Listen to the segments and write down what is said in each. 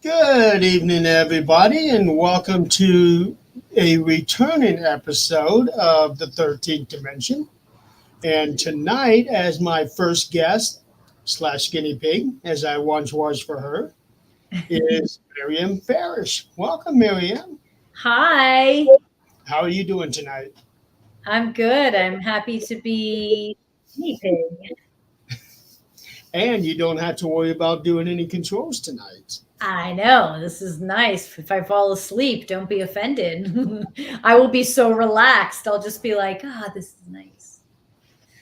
Good evening, everybody, and welcome to a returning episode of the 13th Dimension. And tonight, as my first guest slash guinea pig, as I once was for her, is Maryam Faresh. Welcome, Maryam. Hi, How are you doing tonight? I'm good. I'm happy to be guinea pig. And you don't have to worry about doing any controls tonight. I know, this is nice. If I fall asleep, don't be offended. I will be so relaxed. I'll just be like, this is nice.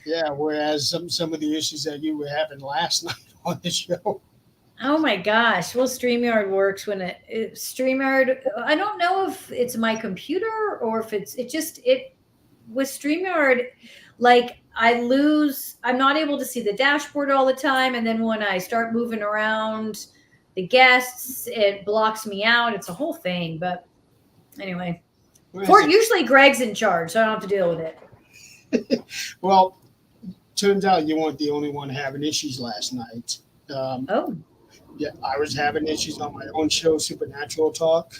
Yeah, whereas some of the issues that you were having last night on the show. Oh my gosh. Well, StreamYard works when StreamYard, I don't know if it's my computer or if it with StreamYard, like I'm not able to see the dashboard all the time. And then when I start moving around the guests, it blocks me out. It's a whole thing. But anyway, usually Greg's in charge, so I don't have to deal with it. Well, turns out you weren't the only one having issues last night. Yeah, I was having issues on my own show, Supernatural Talk,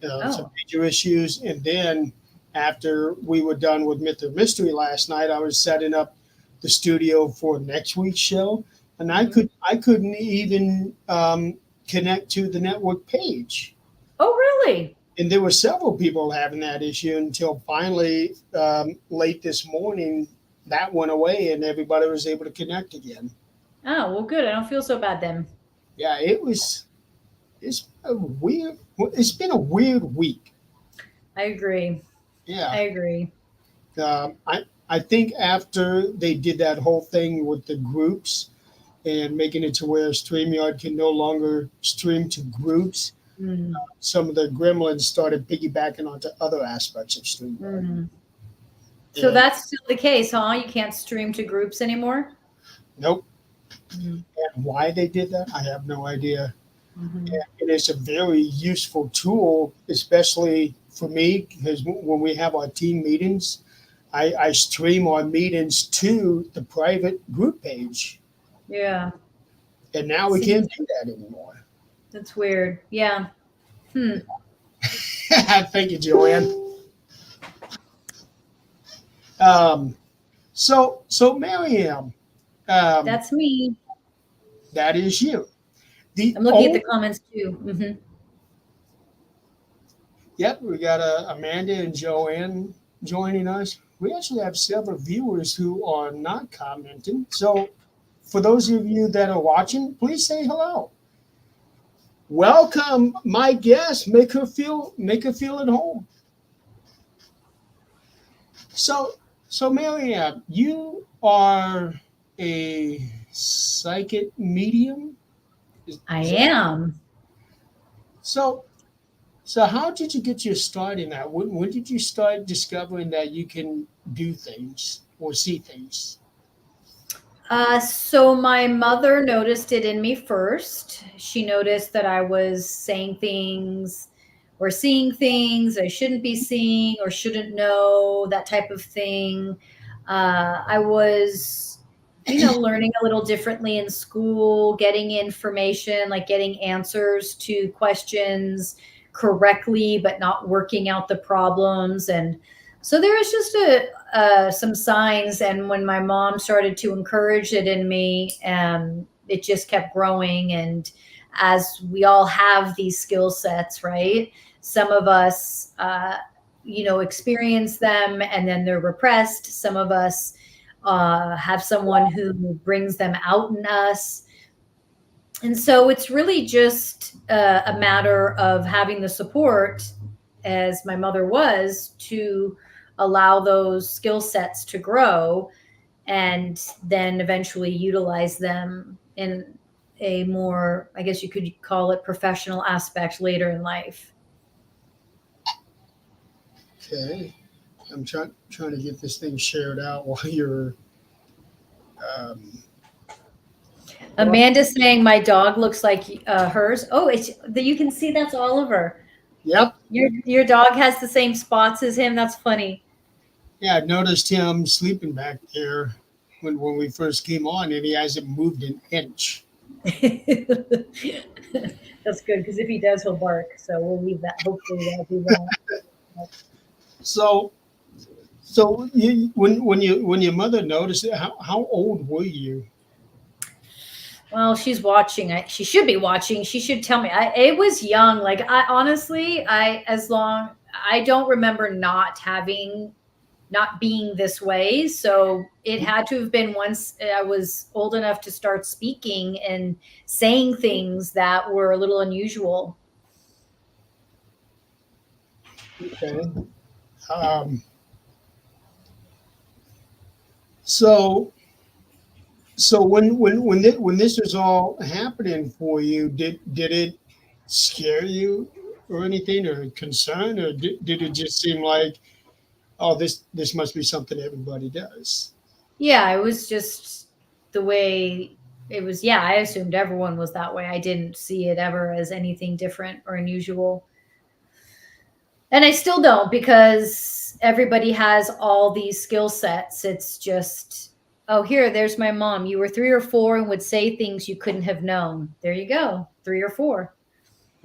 some major issues. And then after we were done with Myth or Mystery last night, I was setting up the studio for next week's show. And I couldn't even connect to the network page. Oh, really? And there were several people having that issue until finally late this morning, that went away and everybody was able to connect again. Oh, well, good. I don't feel so bad then. Yeah, it's been a weird week. I agree. Yeah. I agree. I think after they did that whole thing with the groups and making it to where StreamYard can no longer stream to groups, some of the gremlins started piggybacking onto other aspects of StreamYard. So that's still the case, huh? You can't stream to groups anymore? Nope. And why they did that, I have no idea. And it is a very useful tool, especially for me, because when we have our team meetings, I stream our meetings to the private group page. Yeah. And now we can't do that anymore. That's weird. Yeah. Thank you, Joanne. So Maryam. That's me. That is you. I'm looking at the comments too. Yep, we got Amanda and Joanne joining us. We actually have several viewers who are not commenting. So for those of you that are watching, please say hello. Welcome my guest. Make her feel at home. So Maryam, you are a psychic medium? I am. So how did you get your start in that? When did you start discovering that you can do things or see things? So my mother noticed it in me first. She noticed that I was saying things or seeing things I shouldn't be seeing or shouldn't know, that type of thing. I was, learning a little differently in school, getting information, like getting answers to questions correctly, but not working out the problems. And so there was just some signs. And when my mom started to encourage it in me, it just kept growing. And as we all have these skill sets, right? Some of us, experience them and then they're repressed. Some of us have someone who brings them out in us. And so it's really just a matter of having the support, as my mother was, to allow those skill sets to grow and then eventually utilize them in a more, I guess you could call it, professional aspect later in life. Okay. I'm trying to get this thing shared out while you're Amanda's saying my dog looks like hers. Oh, you can see that's Oliver. Yep. Your dog has the same spots as him. That's funny. Yeah, I've noticed him sleeping back there when we first came on, and he hasn't moved an inch. That's good because if he does, he'll bark. So we'll leave that. Hopefully, that'll be that. So, when your mother noticed it, how old were you? Well, she's watching. She should be watching. She should tell me. It was young. Like I honestly, I don't remember not being this way. So it had to have been once I was old enough to start speaking and saying things that were a little unusual. Okay. Um, so when this was all happening for you, did it scare you or anything, or concern, or did it just seem like, oh, this must be something everybody does? Yeah, it was just the way it was. Yeah, I assumed everyone was that way. I didn't see it ever as anything different or unusual. And I still don't because everybody has all these skill sets. It's just, oh, here, there's my mom. You were 3 or 4 and would say things you couldn't have known. There you go, 3 or 4.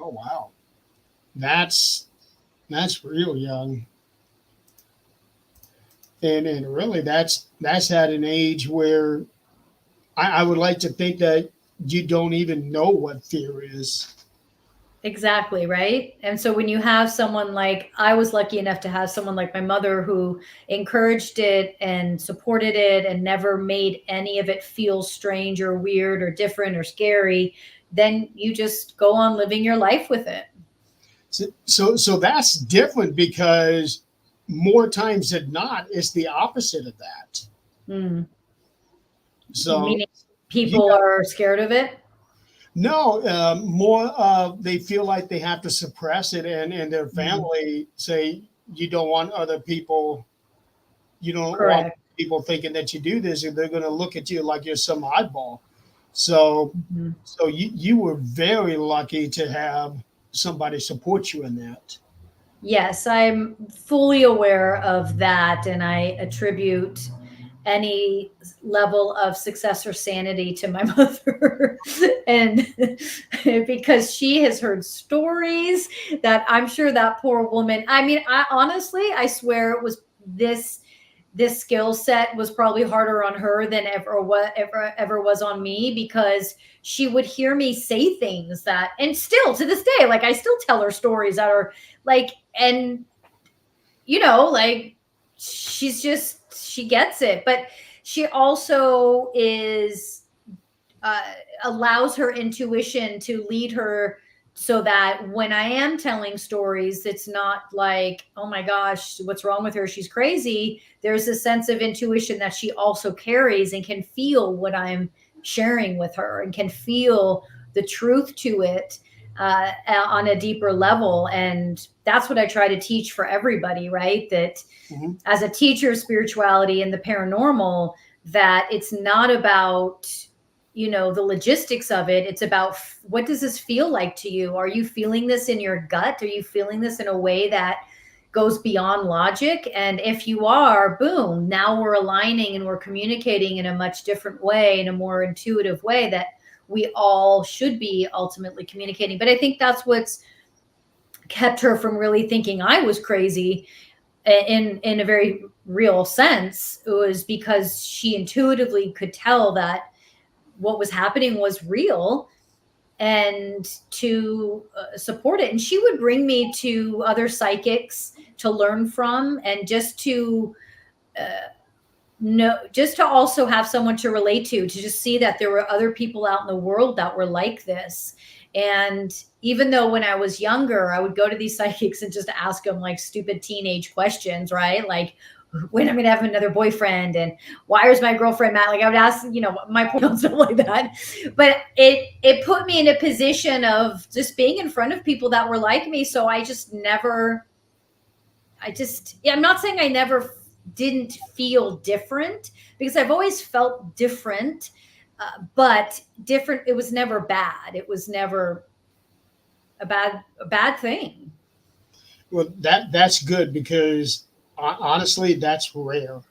Oh wow, that's that's real young, and really that's at an age where I would like to think that you don't even know what fear is. Exactly, right? And so when you have someone like I was lucky enough to have someone like my mother who encouraged it and supported it and never made any of it feel strange or weird or different or scary, then you just go on living your life with it. So that's different because more times than not, it's the opposite of that. Mm. So Meaning you people got are scared of it? no more. They feel like they have to suppress it, and their Mm. family say you don't want other people. You don't want Correct. people thinking that you do this, and they're going to look at you like you're some oddball. So, Mhm. so you were very lucky to have somebody support you in that. Yes, I'm fully aware of that, and I attribute any level of success or sanity to my mother. And because she has heard stories that I'm sure that poor woman, I mean, I honestly, I swear it was this skill set was probably harder on her than ever was on me because she would hear me say things that and still to this day like I still tell her stories that are like and like she gets it, but she also is uh, allows her intuition to lead her so that when I am telling stories, it's not like, oh my gosh, what's wrong with her? She's crazy. There's a sense of intuition that she also carries and can feel what I'm sharing with her and can feel the truth to it on a deeper level. And that's what I try to teach for everybody, right? That Mm-hmm. as a teacher of spirituality and the paranormal, that it's not about the logistics of it. It's about what does this feel like to you? Are you feeling this in your gut? Are you feeling this in a way that goes beyond logic? And if you are, boom, now we're aligning and we're communicating in a much different way, in a more intuitive way that we all should be ultimately communicating. But I think that's what's kept her from really thinking I was crazy in a very real sense. It was because she intuitively could tell that what was happening was real and to support it. And she would bring me to other psychics to learn from and uh, just to also have someone to relate to just see that there were other people out in the world that were like this. And even though when I was younger, I would go to these psychics and just ask them like stupid teenage questions, right? Like, when I'm gonna have another boyfriend, and why is my girlfriend mad? Like I would ask, my point on stuff like that. But it put me in a position of just being in front of people that were like me. So yeah, I'm not saying I never didn't feel different because I've always felt different, but different. It was never bad. It was never a bad thing. Well, that's good because honestly, that's rare.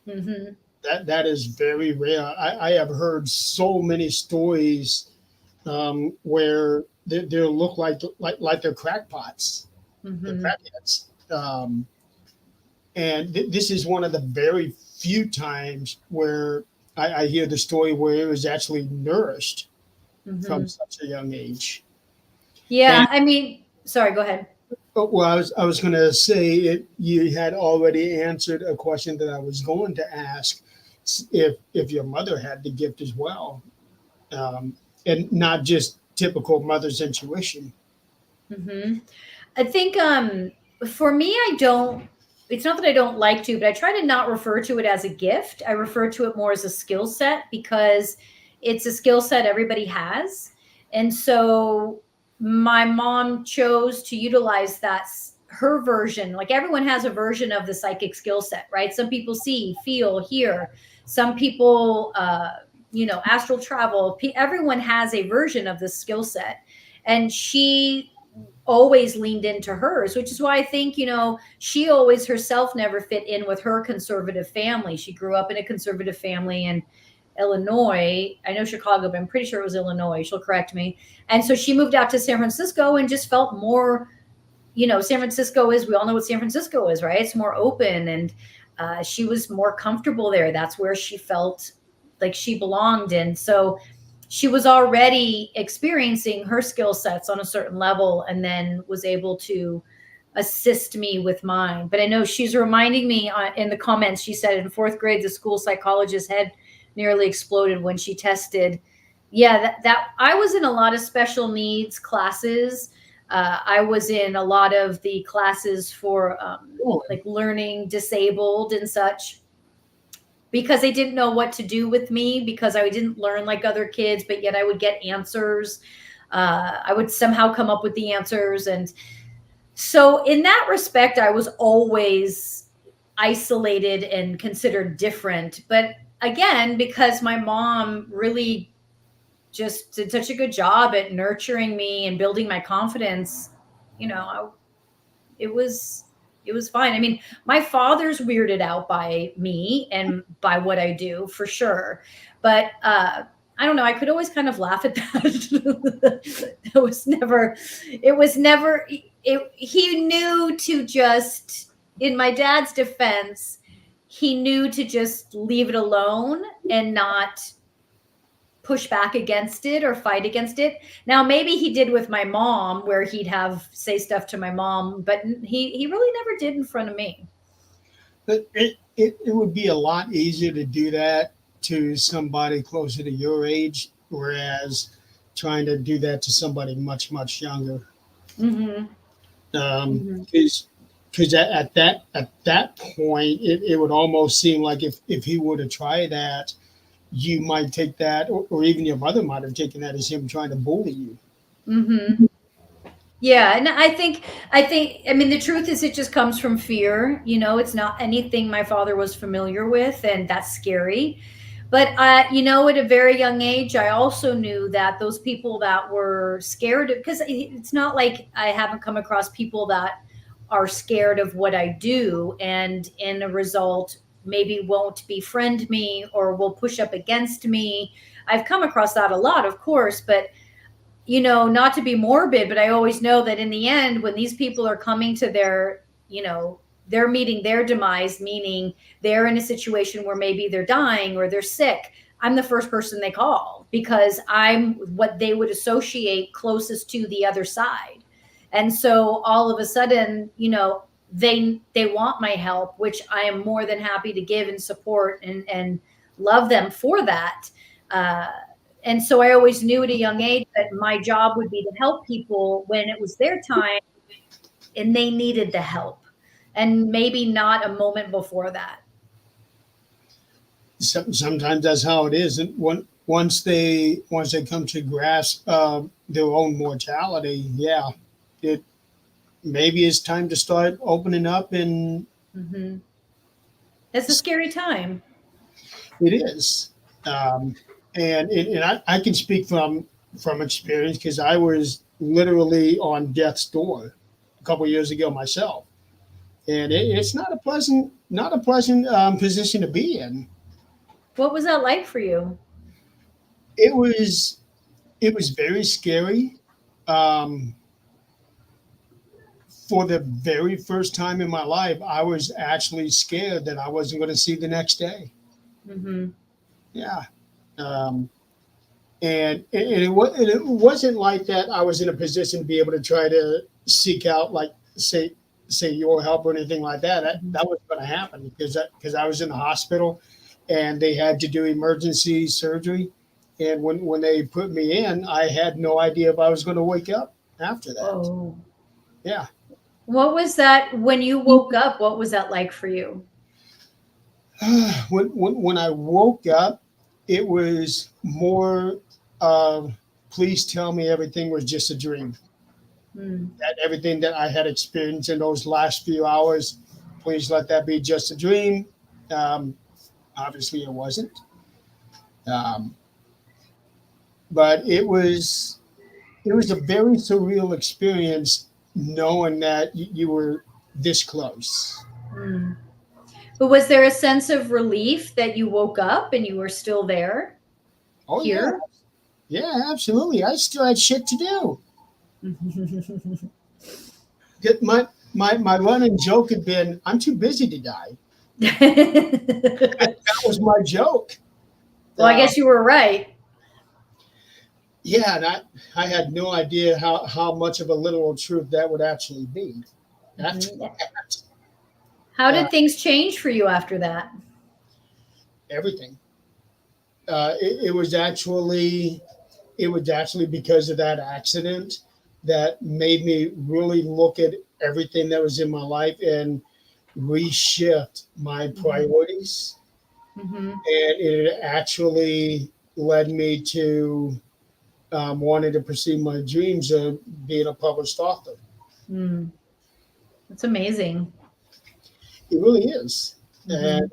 Hmm. That is very rare. I have heard so many stories where they look like they're crackpots, they're Mm-hmm. crackheads. And this is one of the very few times where I hear the story where it was actually nourished from Mm-hmm. such a young age. And Yeah, I mean, sorry, go ahead. well, I was going to say it. You had already answered a question that I was going to ask, if your mother had the gift as well, and not just typical mother's intuition. Mm-hmm. I think for me I don't, it's not that I don't like to, but I try to not refer to it as a gift. I refer to it more as a skill set because it's a skill set everybody has. And so my mom chose to utilize her version. Like everyone has a version of the psychic skill set, right? Some people see, feel, hear. Some people astral travel. Everyone has a version of the skill set. And she always leaned into hers, which is why I think, she always herself never fit in with her conservative family. She grew up in a conservative family in Illinois. I know Chicago, but I'm pretty sure it was Illinois. She'll correct me. And so she moved out to San Francisco and just felt more, San Francisco is, we all know what San Francisco is, right? It's more open. And she was more comfortable there. That's where she felt like she belonged. And so she was already experiencing her skill sets on a certain level and then was able to assist me with mine. But I know she's reminding me in the comments, she said in fourth grade, the school psychologist's head nearly exploded when she tested. Yeah, that I was in a lot of special needs classes. I was in a lot of the classes for like learning disabled and such, because they didn't know what to do with me because I didn't learn like other kids, but yet I would get answers. I would somehow come up with the answers. And so, in that respect, I was always isolated and considered different. But again, because my mom really just did such a good job at nurturing me and building my confidence, you know, it was it was fine. I mean, my father's weirded out by me and by what I do for sure. But I don't know, I could always kind of laugh at that. He knew to just, in my dad's defense, he knew to just leave it alone and not push back against it or fight against it. Now, maybe he did with my mom, where he'd have say stuff to my mom, but he really never did in front of me. But it would be a lot easier to do that to somebody closer to your age, whereas trying to do that to somebody much younger. Mm-hmm. Mm-hmm. Because at that point, it would almost seem like if he were to try that, you might take that, or even your mother might have taken that as him trying to bully you. Mm-hmm. Yeah, and I mean, the truth is it just comes from fear. It's not anything my father was familiar with, and that's scary. But at a very young age, I also knew that those people that were scared, because it's not like I haven't come across people that are scared of what I do, and in a result maybe won't befriend me or will push up against me. I've come across that a lot, of course, but not to be morbid, but I always know that in the end, when these people are coming to they're meeting their demise, meaning they're in a situation where maybe they're dying or they're sick, I'm the first person they call because I'm what they would associate closest to the other side. And so all of a sudden, they want my help, which I am more than happy to give and support and love them for that. Uh, and so I always knew at a young age that my job would be to help people when it was their time and they needed the help, and maybe not a moment before that. Sometimes that's how it is, and once they come to grasp their own mortality, yeah, it maybe it's time to start opening up, and Hmm. It's a scary time. it is. Um, and I can speak from experience because I was literally on death's door a couple of years ago myself, and it's not a pleasant position to be in. What was that like for you? It was. It was very scary. Um, for the very first time in my life, I was actually scared that I wasn't going to see the next day. Mm-hmm. Yeah. Um, and it wasn't like that. I was in a position to be able to try to seek out, like, say your help or anything like that. That was going to happen because I was in the hospital, and they had to do emergency surgery. And when they put me in, I had no idea if I was going to wake up after that. Oh, Yeah. what was that when you woke up? What was that like for you? When I woke up, it was more of, please tell me everything was just a dream. Mm. That everything that I had experienced in those last few hours, please let that be just a dream. Um, Obviously, it wasn't. Um, but it was a very surreal experience knowing that you were this close. Mm. But was there a sense of relief that you woke up and you were still there, Oh yeah, here? yeah, absolutely. I still had shit to do. My running joke had been, "I'm too busy to die." That was my joke. Well, I Uh, guess you were right. yeah, and I had no idea how much of a literal truth that would actually be. After Mhm. that, How uh, did things change for you after that? everything. It was actually because of that accident that made me really look at everything that was in my life and reshift my Mhm. priorities. Mhm. And it actually led me to wanting to pursue my dreams of being a published author. Mm. That's amazing. It really is. And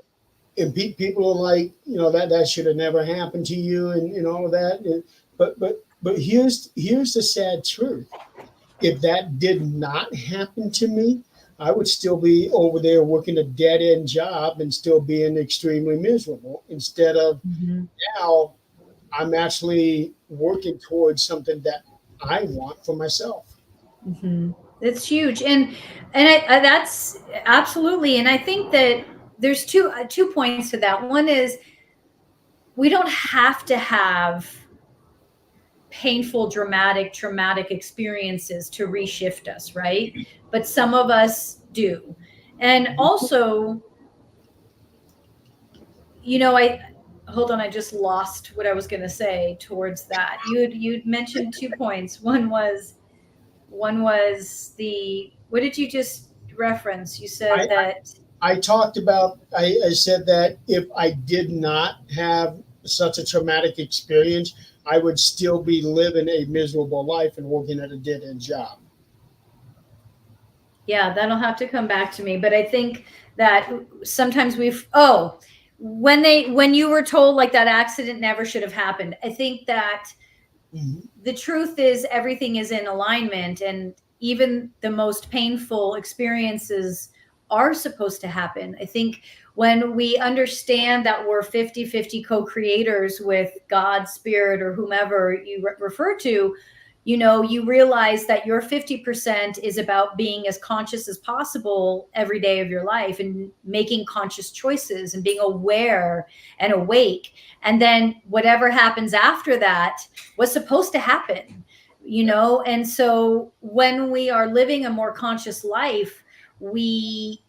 Mhm. people are like, that should have never happened to you, and all of that. But here's the sad truth. If that did not happen to me, I would still be over there working a dead end job and still being extremely miserable. Instead of Mhm. now, I'm actually working towards something that I want for myself. Mhm. It's huge, and that's absolutely. And I think that there's two points to that. One is we don't have to have painful, dramatic, traumatic experiences to reshift us, right? But some of us do. And also, I hold on, I just lost what I was going to say towards that. You'd mentioned 2 points. One was the what did you just reference? You I, said that. I talked about, I said that if I did not have such a traumatic experience, I would still be living a miserable life and working at a dead end job. Yeah, that'll have to come back to me. But I think that sometimes when you were told like that accident never should have happened, I think that Mhm. the truth is everything is in alignment, and even the most painful experiences are supposed to happen. I think when we understand that we're 50-50 co-creators with God, spirit, or whomever you refer to, you realize that your 50% is about being as conscious as possible every day of your life and making conscious choices and being aware and awake. And then whatever happens after that was supposed to happen. And so when we are living a more conscious life, we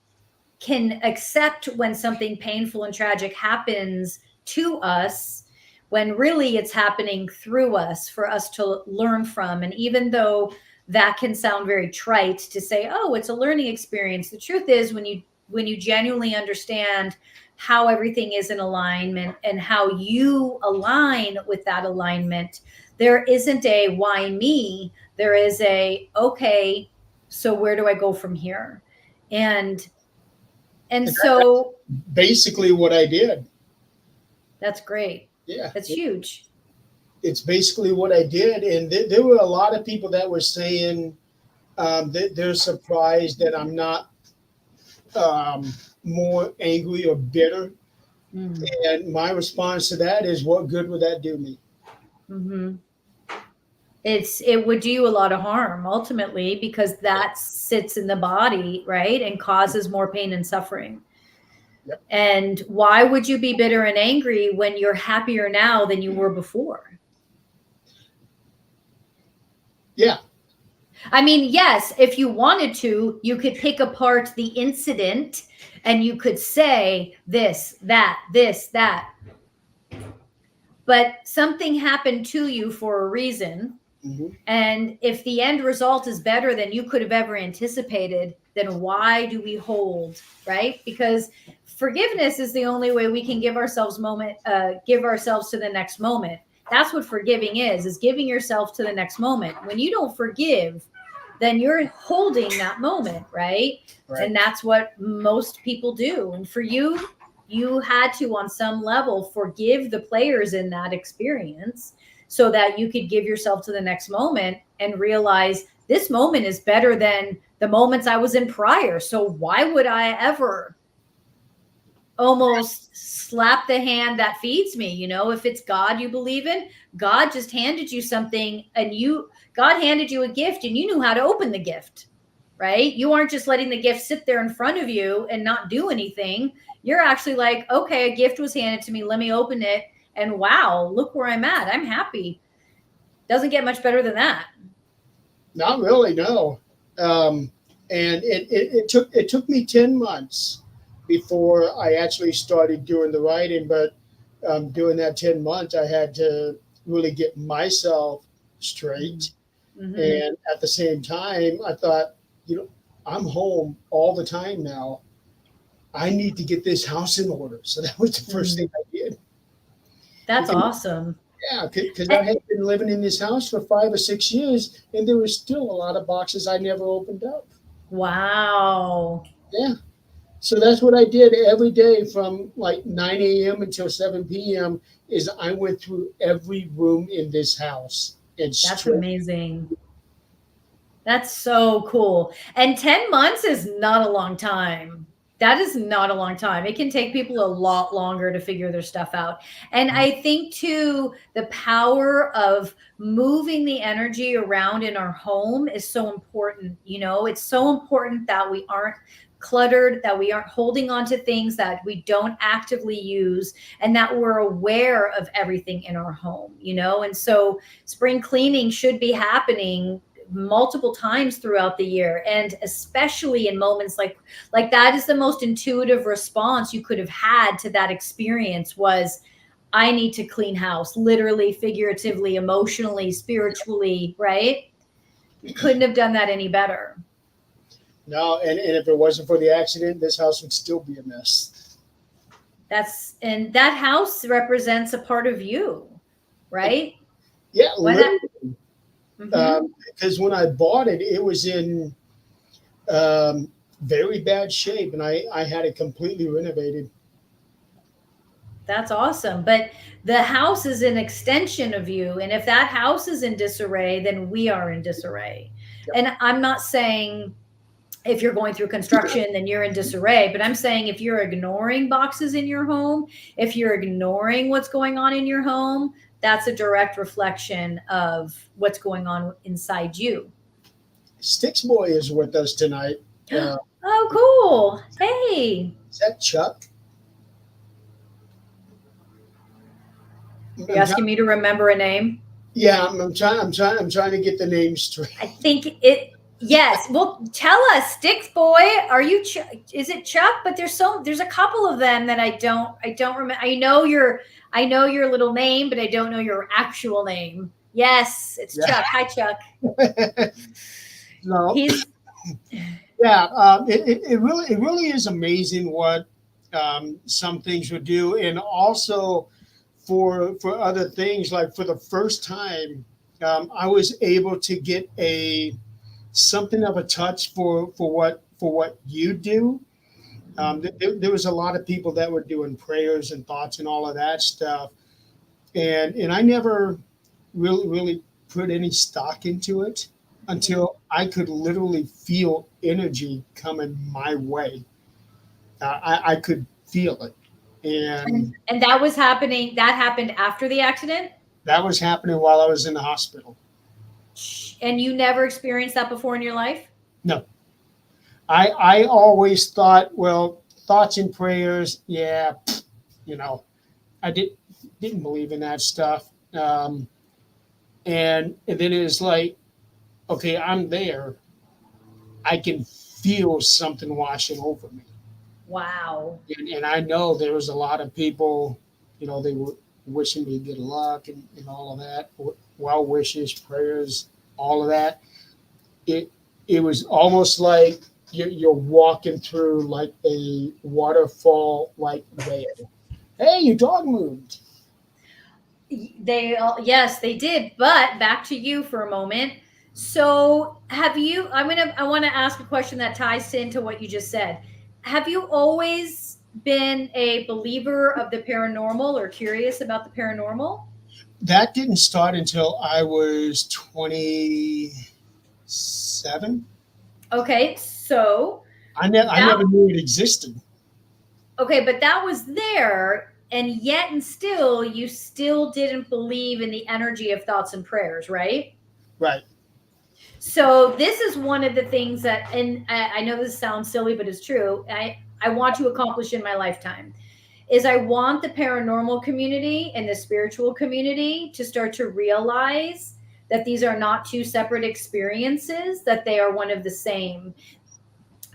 can accept when something painful and tragic happens to us, when really it's happening through us for us to learn from. And even though that can sound very trite to say, oh, it's a learning experience, the truth is when you genuinely understand how everything is in alignment and how you align with that alignment, there isn't a why me, there is a okay, so where do I go from here? And That's so basically what I did. that's great. Yeah, That's huge. it's basically what I did. And there were a lot of people that were saying that they're surprised that I'm not um, more angry or bitter. Mm. And my response to that is, what good would that do me? Hmm. it would do you a lot of harm ultimately, because that sits in the body, right, and causes more pain and suffering. Yep. And why would you be bitter and angry when you're happier now than you were before? Yeah. I mean, yes, if you wanted to, you could pick apart the incident and you could say this, that, this, that. But something happened to you for a reason. Mm-hmm. And if the end result is better than you could have ever anticipated, then why do we hold, right? Because forgiveness is the only way we can give ourselves to the next moment. That's what forgiving is giving yourself to the next moment. When you don't forgive, then you're holding that moment, right? And that's what most people do. And for you, you had to, on some level, forgive the players in that experience so that you could give yourself to the next moment and realize this moment is better than the moments I was in prior. So why would I ever almost slap the hand that feeds me? You know, if it's God you believe in, God just handed you something, and God handed you a gift and you knew how to open the gift, right? You aren't just letting the gift sit there in front of you and not do anything. You're actually like, okay, a gift was handed to me. Let me open it. And wow, look where I'm at. I'm happy. Doesn't get much better than that. Not really, no. And it took me 10 months before I actually started doing the writing. But during that 10 months, I had to really get myself straight. Mm-hmm. And at the same time, I thought, I'm home all the time now. I need to get this house in order. So that was the first thing I did. That's awesome. Yeah, because I had been living in this house for 5 or 6 years, and there was still a lot of boxes I never opened up. Wow. Yeah. So that's what I did every day from like 9 a.m. until 7 p.m. is I went through every room in this house. That's amazing. That's so cool. And 10 months is not a long time. That is not a long time. It can take people a lot longer to figure their stuff out. And I think too, the power of moving the energy around in our home is so important. You know, it's so important that we aren't cluttered, that we aren't holding on to things that we don't actively use, and that we're aware of everything in our home, you know? And so spring cleaning should be happening multiple times throughout the year, and especially in moments like that is the most intuitive response you could have had to that experience was, I need to clean house, literally, figuratively, emotionally, spiritually, right? You couldn't have done that any better. No, and if it wasn't for the accident, this house would still be a mess. And that house represents a part of you, right? Yeah, literally. Because when I bought it, it was in very bad shape, and I had it completely renovated. That's awesome. But the house is an extension of you. And if that house is in disarray, then we are in disarray. Yep. And I'm not saying if you're going through construction, then you're in disarray. But I'm saying if you're ignoring boxes in your home, if you're ignoring what's going on in your home, that's a direct reflection of what's going on inside you. Sticks Boy is with us tonight. Oh, cool. Hey. Is that Chuck? You're asking me to remember a name? Yeah, I'm trying to get the name straight. I think it. Yes. Well, tell us, Sticks Boy. Are you? Is it Chuck? But there's a couple of them that I don't remember. I know your little name, but I don't know your actual name. Yes, it's Chuck. Hi, Chuck. No. He's. Yeah. It really is amazing what some things would do, and also for other things. Like for the first time, I was able to get something of a touch for what you do. There was a lot of people that were doing prayers and thoughts and all of that stuff, and I never really put any stock into it until I could literally feel energy coming my way. I could feel it, and that was happening. That happened after the accident. That was happening while I was in the hospital. And you never experienced that before in your life? No. I always thought, well, thoughts and prayers, yeah, you know, I didn't believe in that stuff. And then it's like, okay, I'm there. I can feel something washing over me. Wow. And I know there was a lot of people, they were wishing me good luck and all of that, well wishes, prayers, all of that. It it was almost like you're walking through like a waterfall like veil. Hey, your dog moved. Yes, they did. But back to you for a moment. So, I want to ask a question that ties into what you just said. Have you always been a believer of the paranormal or curious about the paranormal? That didn't start until I was 27. Okay, so I that never knew it existed. okay, but that was there, and yet and still you still didn't believe in the energy of thoughts and prayers, right? Right. So this is one of the things that, and I know this sounds silly, but it's true. I want to accomplish in my lifetime is I want the paranormal community and the spiritual community to start to realize that these are not two separate experiences, that they are one of the same.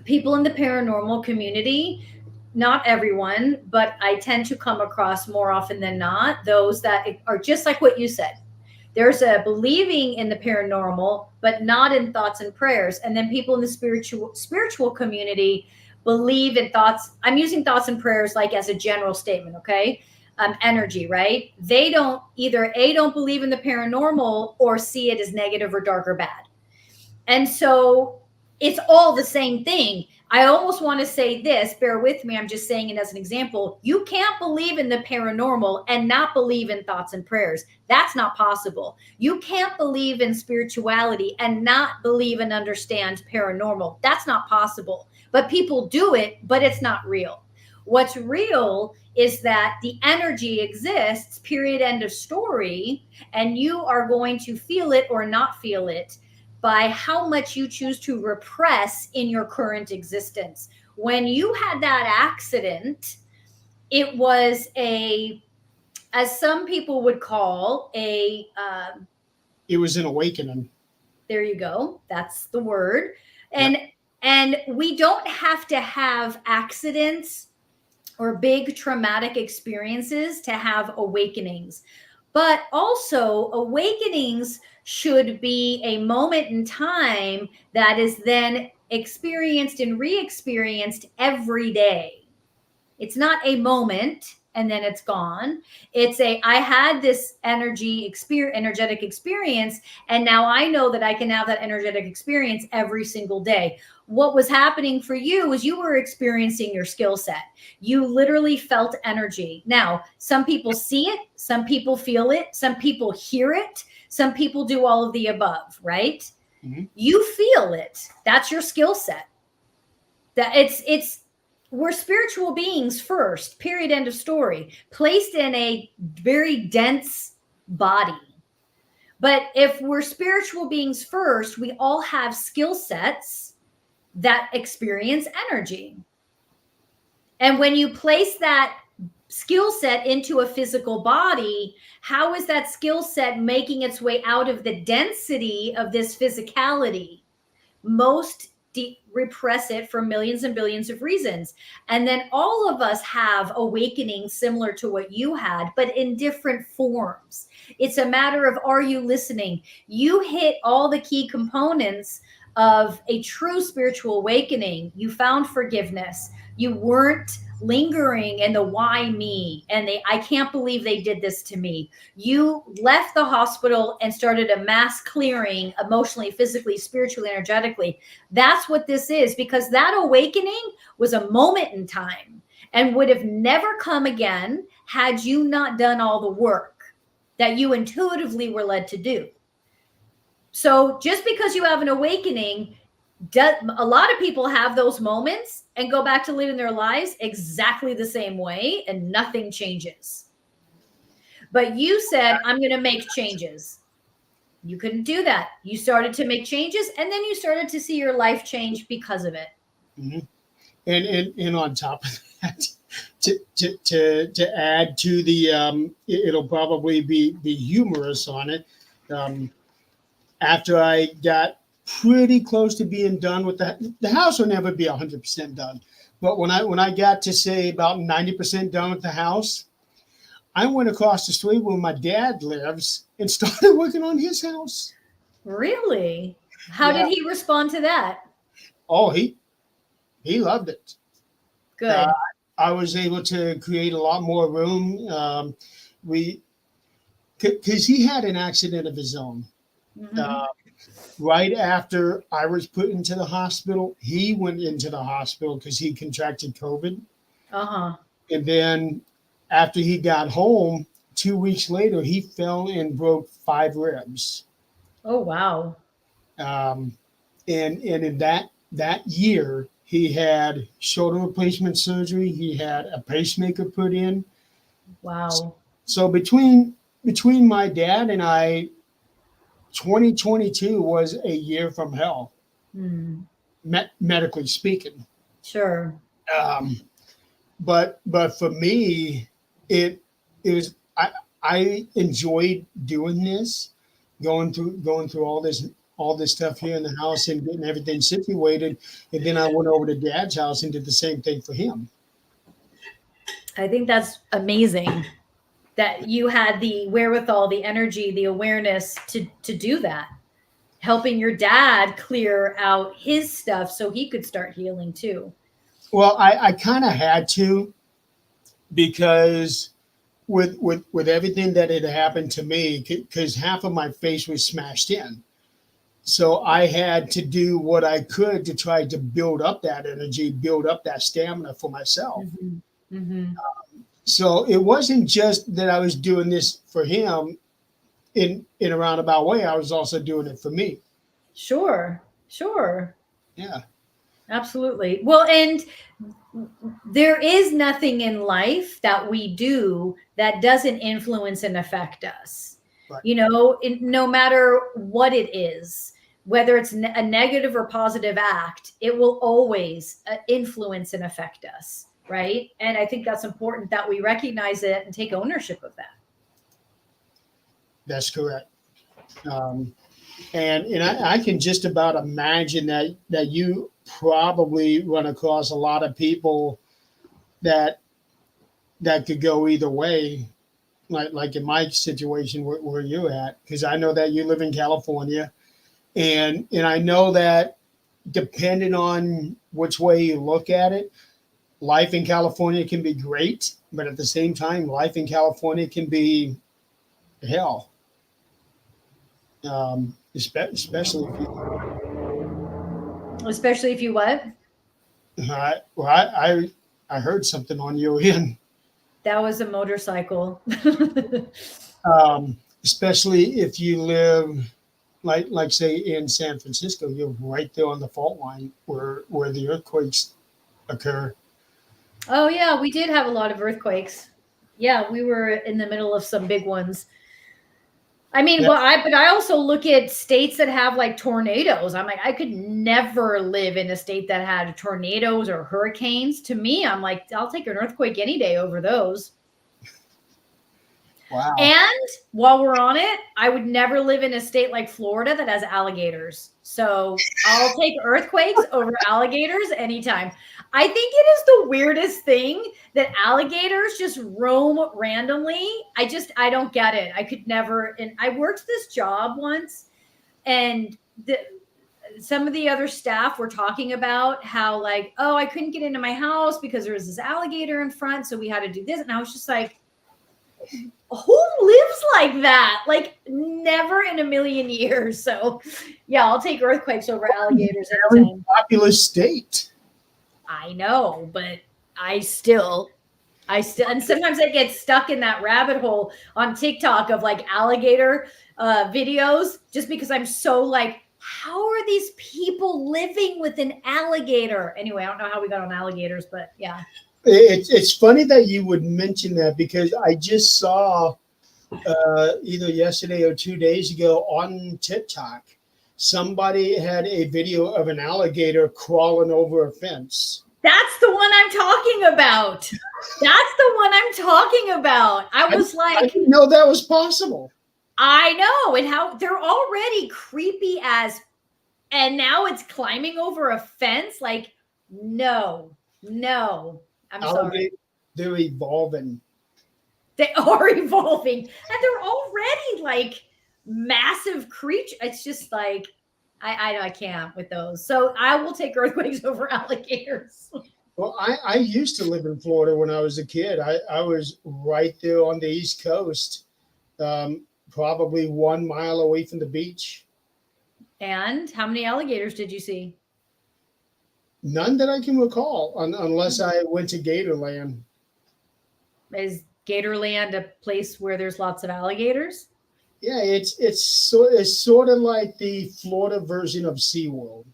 People in the paranormal community, not everyone, but I tend to come across more often than not those that are just like what you said. There's a believing in the paranormal, but not in thoughts and prayers. And then people in the spiritual community believe in thoughts. I'm using thoughts and prayers like as a general statement, okay? Energy, right? They don't believe in the paranormal or see it as negative or dark or bad. And so it's all the same thing. I almost want to say this, bear with me. I'm just saying it as an example. You can't believe in the paranormal and not believe in thoughts and prayers. That's not possible. You can't believe in spirituality and not believe and understand paranormal. That's not possible. But people do it, but it's not real. What's real is that the energy exists, period, end of story, and you are going to feel it or not feel it by how much you choose to repress in your current existence. When you had that accident, it was as some people would call It was an awakening. there you go. That's the word. And yep. And we don't have to have accidents or big traumatic experiences to have awakenings. But also, awakenings should be a moment in time that is then experienced and re-experienced every day. It's not a moment and then it's gone. I had this energetic experience, and now I know that I can have that energetic experience every single day. What was happening for you is you were experiencing your skill set. You literally felt energy. Now, some people see it, some people feel it, some people hear it, some people do all of the above, right? Mm-hmm. You feel it. That's your skill set. That we're spiritual beings first, period, end of story, placed in a very dense body. But if we're spiritual beings first, we all have skill sets that experience energy. And when you place that skill set into a physical body, how is that skill set making its way out of the density of this physicality? Most repress it for millions and billions of reasons. And then all of us have awakenings similar to what you had, but in different forms. It's a matter of, are you listening? You hit all the key components of a true spiritual awakening. You found forgiveness. You weren't lingering in the why me and I can't believe they did this to me. You left the hospital and started a mass clearing emotionally, physically, spiritually, energetically. That's what this is, because that awakening was a moment in time and would have never come again had you not done all the work that you intuitively were led to do. So just because you have an awakening, a lot of people have those moments and go back to living their lives exactly the same way and nothing changes. But you said, I'm going to make changes. You couldn't do that. You started to make changes, and then you started to see your life change because of it. Mm-hmm. And on top of that, to add to the it'll probably be humorous on it. After I got pretty close to being done with the house will never be 100% done, but when I got to say about 90% done with the house, I went across the street where my dad lives and started working on his house. Really? How Yeah. did he respond to that? Oh, he loved it. Good. I was able to create a lot more room. We because he had an accident of his own. Mm-hmm. Right after I was put into the hospital, he went into the hospital because he contracted COVID. Uh-huh. And then after he got home, 2 weeks later, he fell and broke 5 ribs. Oh, wow. And in that year, he had shoulder replacement surgery. He had a pacemaker put in. Wow. So between my dad and I, 2022 was a year from hell, medically speaking. Sure. But for me, it was I enjoyed doing this, going through all this stuff here in the house and getting everything situated, and then I went over to Dad's house and did the same thing for him. I think that's amazing that you had the wherewithal, the energy, the awareness to do that, helping your dad clear out his stuff so he could start healing too. Well, I kind of had to, because with everything that had happened to me, because half of my face was smashed in. So I had to do what I could to try to build up that energy, build up that stamina for myself. Mm-hmm. Mm-hmm. So it wasn't just that I was doing this for him in a roundabout way. I was also doing it for me. Sure. Sure. Yeah. Absolutely. Well, and there is nothing in life that we do that doesn't influence and affect us. Right. You know, no matter what it is, whether it's a negative or positive act, it will always influence and affect us. Right. And I think that's important that we recognize it and take ownership of that. That's correct. And I can just about imagine that you probably run across a lot of people that could go either way, like in my situation where you're at, because I know that you live in California, and I know that depending on which way you look at it, life in California can be great, but at the same time, life in California can be hell. Especially if you what? I heard something on your end. That was a motorcycle. Especially if you live like say in San Francisco, you're right there on the fault line where the earthquakes occur. Oh yeah, we did have a lot of earthquakes. Yeah, we were in the middle of some big ones. I mean, yeah. But I also look at states that have like tornadoes. I'm like, I could never live in a state that had tornadoes or hurricanes. To me, I'm like, I'll take an earthquake any day over those. Wow. And while we're on it, I would never live in a state like Florida that has alligators. So I'll take earthquakes over alligators anytime. I think it is the weirdest thing that alligators just roam randomly. I don't get it. I could never. And I worked this job once, and some of the other staff were talking about how like, oh, I couldn't get into my house because there was this alligator in front. So we had to do this. And I was just like, who lives like that? Like never in a million years. So yeah, I'll take earthquakes over alligators. Very populous state. I know, but I still, and sometimes I get stuck in that rabbit hole on TikTok of like alligator videos, just because I'm so like, how are these people living with an alligator? Anyway, I don't know how we got on alligators, but yeah. It's funny that you would mention that, because I just saw either yesterday or 2 days ago on TikTok. Somebody had a video of an alligator crawling over a fence. That's the one I'm talking about. That's the one I'm talking about. I was I didn't know that was possible. I know, and how they're already creepy as, and now it's climbing over a fence. Like, no, I'm sorry. They're evolving. They are evolving, and they're already like massive creatures. It's just like I can't with those. So I will take earthquakes over alligators. Well, I used to live in Florida when I was a kid. I was right there on the East Coast, probably 1 mile away from the beach. And how many alligators did you see? None that I can recall, unless I went to Gatorland. Is Gatorland a place where there's lots of alligators? Yeah, it's sort of like the Florida version of SeaWorld.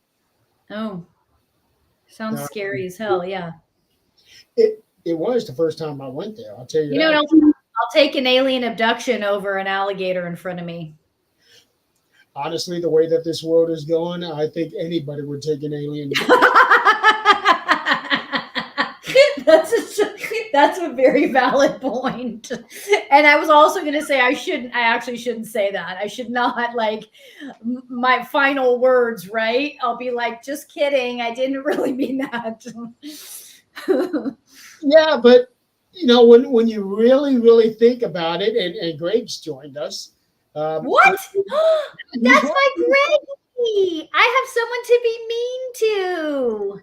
Oh, sounds scary as hell. Yeah. It was the first time I went there. I'll tell you. You know, I'll take an alien abduction over an alligator in front of me. Honestly, the way that this world is going, I think anybody would take an alien. That's a very valid point. And I was also going to say I actually shouldn't say that. I should not, like, my final words, right? I'll be like, just kidding. I didn't really mean that. Yeah, but you know, when you really think about it, and Greg's joined us. What? That's my Greggy. I have someone to be mean to.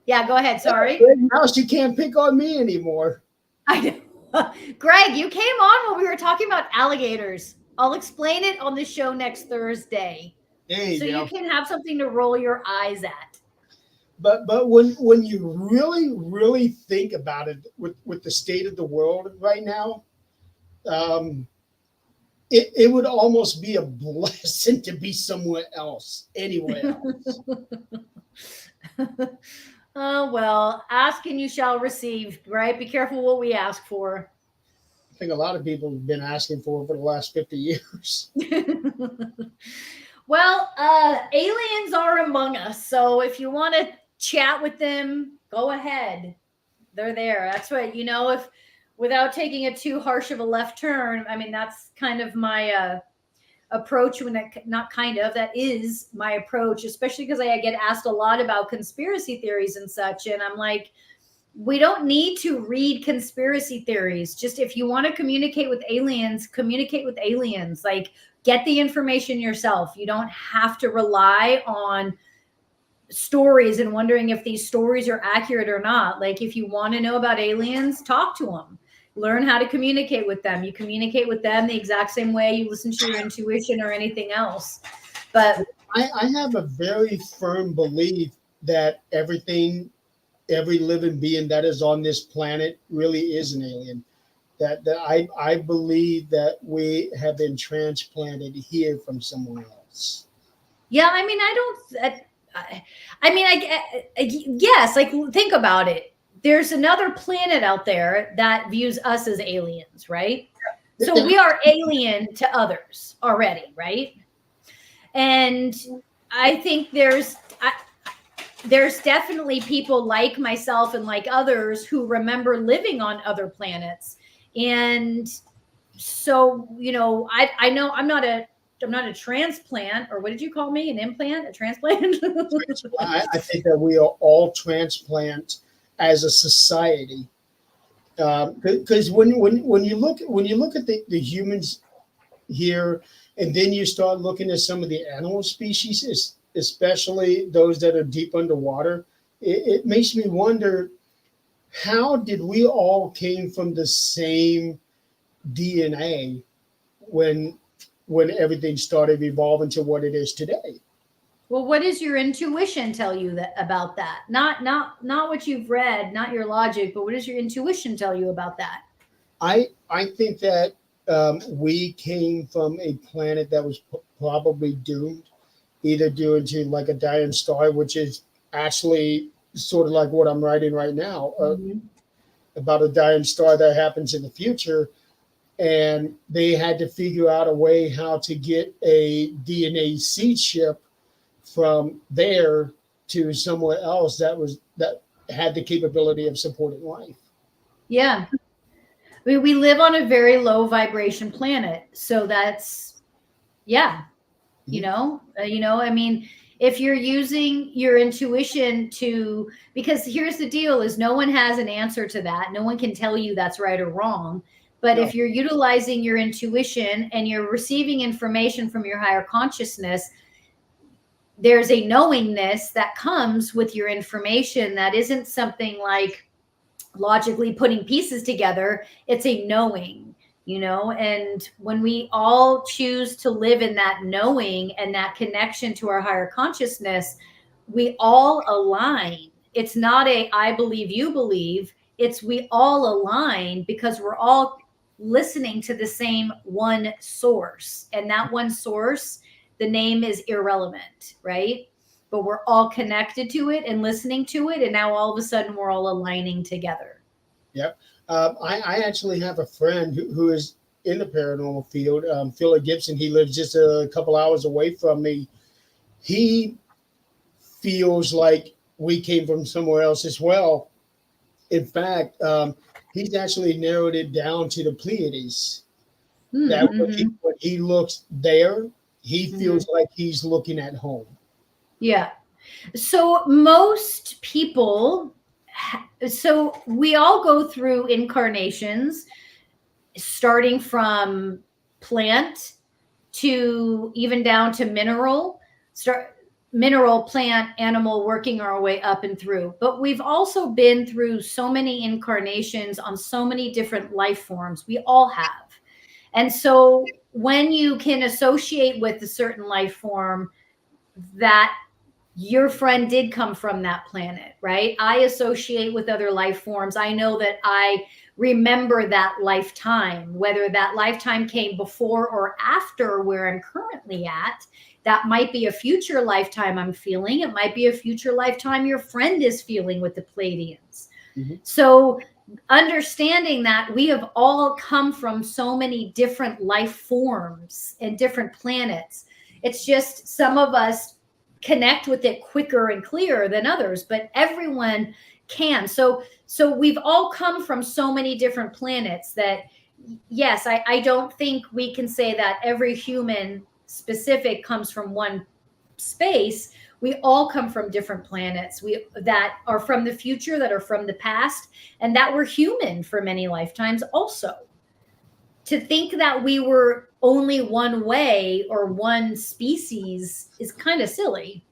Yeah, go ahead. Sorry. Now she can't pick on me anymore. I know. Greg, you came on when we were talking about alligators. I'll explain it on the show next Thursday. You can have something to roll your eyes at. But when you really think about it, with the state of the world right now, it would almost be a blessing to be somewhere else, anywhere else. Oh, well, ask and you shall receive, right? Be careful what we ask for. I think a lot of people have been asking for the last 50 years. Well, aliens are among us. So if you want to chat with them, go ahead. They're there. That's what, if without taking it too harsh of a left turn, I mean, that's kind of my approach that is my approach, especially because I get asked a lot about conspiracy theories and such. And I'm like, we don't need to read conspiracy theories. Just if you want to communicate with aliens, communicate with aliens. Like, get the information yourself. You don't have to rely on stories and wondering if these stories are accurate or not. Like, if you want to know about aliens, talk to them. Learn how to communicate with them. You communicate with them the exact same way you listen to your intuition or anything else. But I have a very firm belief that every living being that is on this planet really is an alien. That I believe that we have been transplanted here from somewhere else. Yeah, I mean, yes, like, think about it. There's another planet out there that views us as aliens, right? So we are alien to others already, right? And I think there's definitely people like myself and like others who remember living on other planets. And so, I know I'm not a transplant, or what did you call me? An implant? A transplant? I think that we are all transplant as a society, because when you look at the humans here, and then you start looking at some of the animal species, especially those that are deep underwater, it makes me wonder, how did we all came from the same DNA when everything started evolving to what it is today? Well, what does your intuition tell you about that? Not what you've read, not your logic, but what does your intuition tell you about that? I think that we came from a planet that was probably doomed, either due to like a dying star, which is actually sort of like what I'm writing right now. about a dying star that happens in the future. And they had to figure out a way how to get a DNA seed ship from there to somewhere else that had the capability of supporting life. Yeah. We live on a very low vibration planet. So that's, yeah, I mean, if you're using your intuition because here's the deal is no one has an answer to that. No one can tell you that's right or wrong. But if you're utilizing your intuition and you're receiving information from your higher consciousness, there's a knowingness that comes with your information that isn't something like logically putting pieces together. It's a knowing, and when we all choose to live in that knowing and that connection to our higher consciousness, we all align. It's not I believe, you believe. It's we all align because we're all listening to the same one source, and that one source, the name is irrelevant, right? But we're all connected to it and listening to it. And now all of a sudden we're all aligning together. Yep. I actually have a friend who is in the paranormal field, Philip Gibson. He lives just a couple hours away from me. He feels like we came from somewhere else as well. In fact, he's actually narrowed it down to the Pleiades. Mm-hmm. That when he looks there, he feels like he's looking at home. Yeah. So most people, so we all go through incarnations, starting from plant to even down to mineral, plant, animal, working our way up and through. But we've also been through so many incarnations on so many different life forms. We all have. And so when you can associate with a certain life form, that your friend did come from that planet, right? I associate with other life forms. I know that I remember that lifetime, whether that lifetime came before or after where I'm currently at. That might be a future lifetime I'm feeling. It might be a future lifetime your friend is feeling with the Pleiadians. Mm-hmm. So understanding that we have all come from so many different life forms and different planets. It's just some of us connect with it quicker and clearer than others, but everyone can. So we've all come from so many different planets that, yes, I don't think we can say that every human specific comes from one space. We all come from different planets that are from the future, that are from the past, and that were human for many lifetimes also. To think that we were only one way or one species is kind of silly.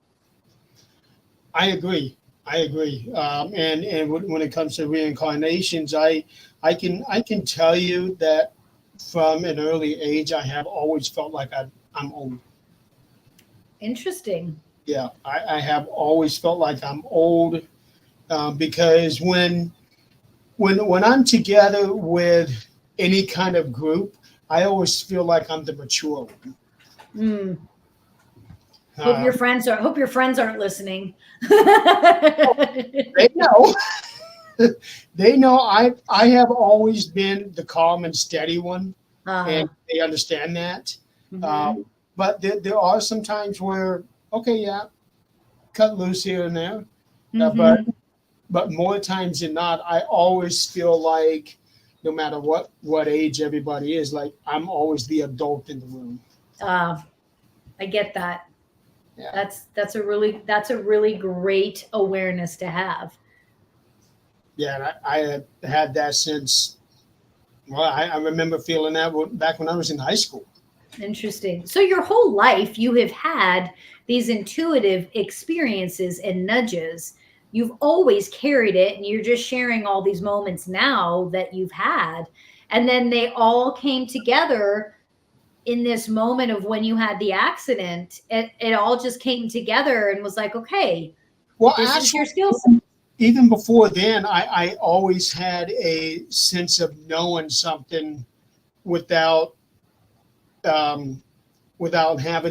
I agree. And when it comes to reincarnations, I can tell you that from an early age, I have always felt like I'm old. Interesting. Yeah, I have always felt like I'm old because when I'm together with any kind of group, I always feel like I'm the mature one. Mm. Hope your friends aren't listening. They know. They know I have always been the calm and steady one, and they understand that. Mm-hmm. But there are some times where, okay, yeah, cut loose here and there. Mm-hmm. But more times than not, I always feel like no matter what age everybody is, like I'm always the adult in the room. I get that. Yeah. That's a really great awareness to have. Yeah, and I had that since, well, I remember feeling that back when I was in high school. Interesting. So your whole life, you have had these intuitive experiences and nudges. You've always carried it, and you're just sharing all these moments now that you've had. And then they all came together in this moment of when you had the accident. It all just came together and was like, okay, well, this actually, is your skill set. Even before then, I always had a sense of knowing something without having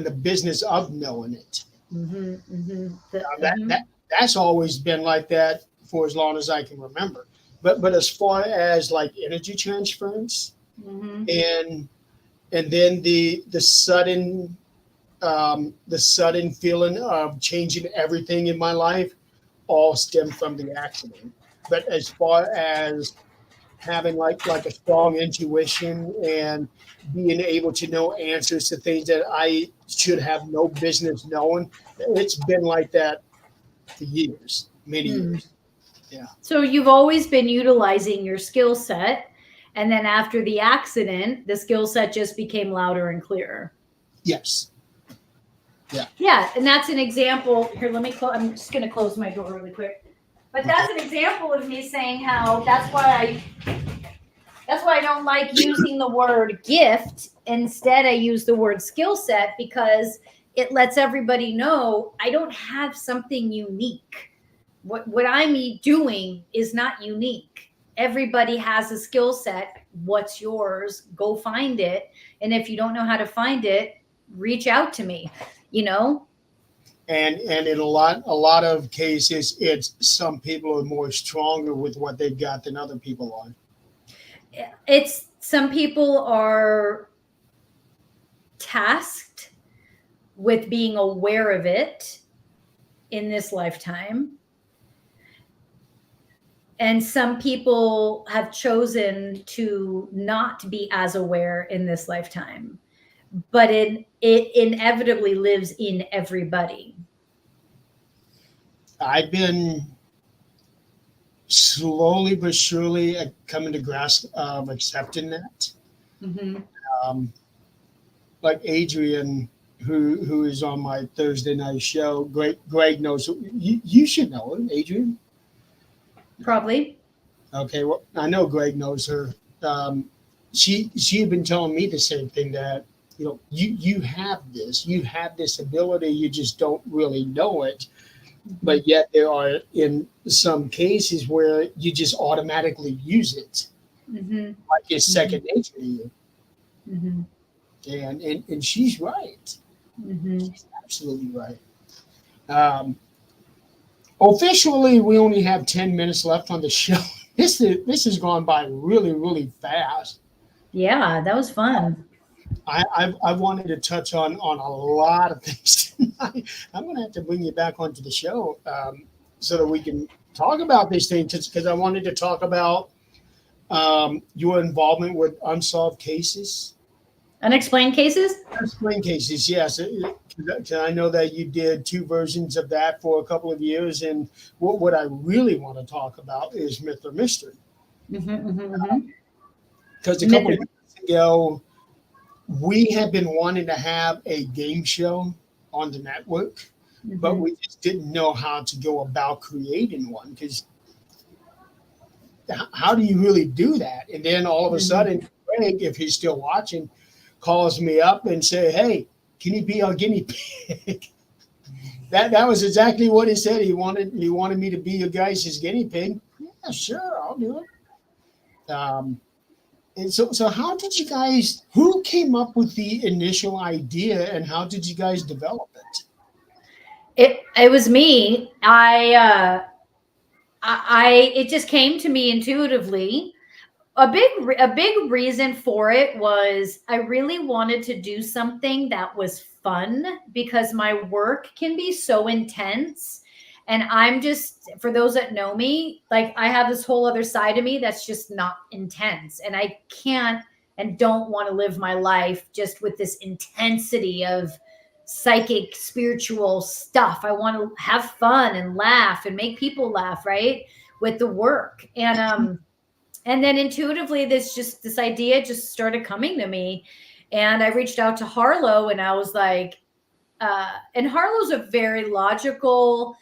the business of knowing it. Mm-hmm, mm-hmm. That's always been like that for as long as I can remember. but as far as like energy transference Mm-hmm. and then the sudden feeling of changing everything in my life all stemmed from the accident. But as far as having like a strong intuition and being able to know answers to things that I should have no business knowing, it's been like that for years, many Mm. years. Yeah. So you've always been utilizing your skill set, and then after the accident, the skill set just became louder and clearer. Yes. Yeah. Yeah, and that's an example. Here, let me close. I'm just going to close my door really quick. But Okay. that's an example of me saying how that's why I don't like using the word gift. Instead, I use the word skill set because it lets everybody know I don't have something unique. What I'm doing is not unique. Everybody has a skill set. What's yours? Go find it. And if you don't know how to find it, reach out to me, you know? And in a lot of cases, it's some people are more stronger with what they've got than other people are. It's some people are tasked with being aware of it in this lifetime. And some people have chosen to not be as aware in this lifetime, but it inevitably lives in everybody. I've been slowly but surely coming to grasp of accepting that. Mm-hmm. Um, like Adrian, who is on my Thursday night show. Greg knows. You should know him, Adrian. Probably. Okay, well, I know Greg knows her. Um, she had been telling me the same thing, that you have this ability, you just don't really know it. But yet there are in some cases where you just automatically use it, Mm-hmm. like it's Mm-hmm. second nature to you. Mm-hmm. And she's right. Mm-hmm. She's absolutely right. Um, Officially, we only have 10 minutes left on the show. This has gone by really really fast. Yeah, that was fun. I wanted to touch on a lot of things tonight. I'm going to have to bring you back onto the show, so that we can talk about these things, because I wanted to talk about your involvement with unsolved cases. Unexplained cases? Unexplained cases, yes. 'Cause I know that you did two versions of that for a couple of years, and what I really want to talk about is myth or mystery. Mm-hmm, mm-hmm, mm-hmm. Because a Myth couple or of years ago, we had been wanting to have a game show on the network, but mm-hmm. we just didn't know how to go about creating one. Because how do you really do that? And then all of a Mm-hmm. sudden, Greg, if he's still watching, calls me up and say, "Hey, can you be our guinea pig?" That was exactly what he said. He wanted me to be your guys' guinea pig. Yeah, sure, I'll do it. And so how did you guys? Who came up with the initial idea, and how did you guys develop it? It was me. I it just came to me intuitively. A big reason for it was I really wanted to do something that was fun because my work can be so intense, and I'm just, for those that know me, like I have this whole other side of me that's just not intense, and I can't and don't want to live my life just with this intensity of psychic spiritual stuff. I want to have fun and laugh and make people laugh, right, with the work. And then intuitively this idea just started coming to me, and I reached out to Harlow, and I was like, and Harlow's a very logical,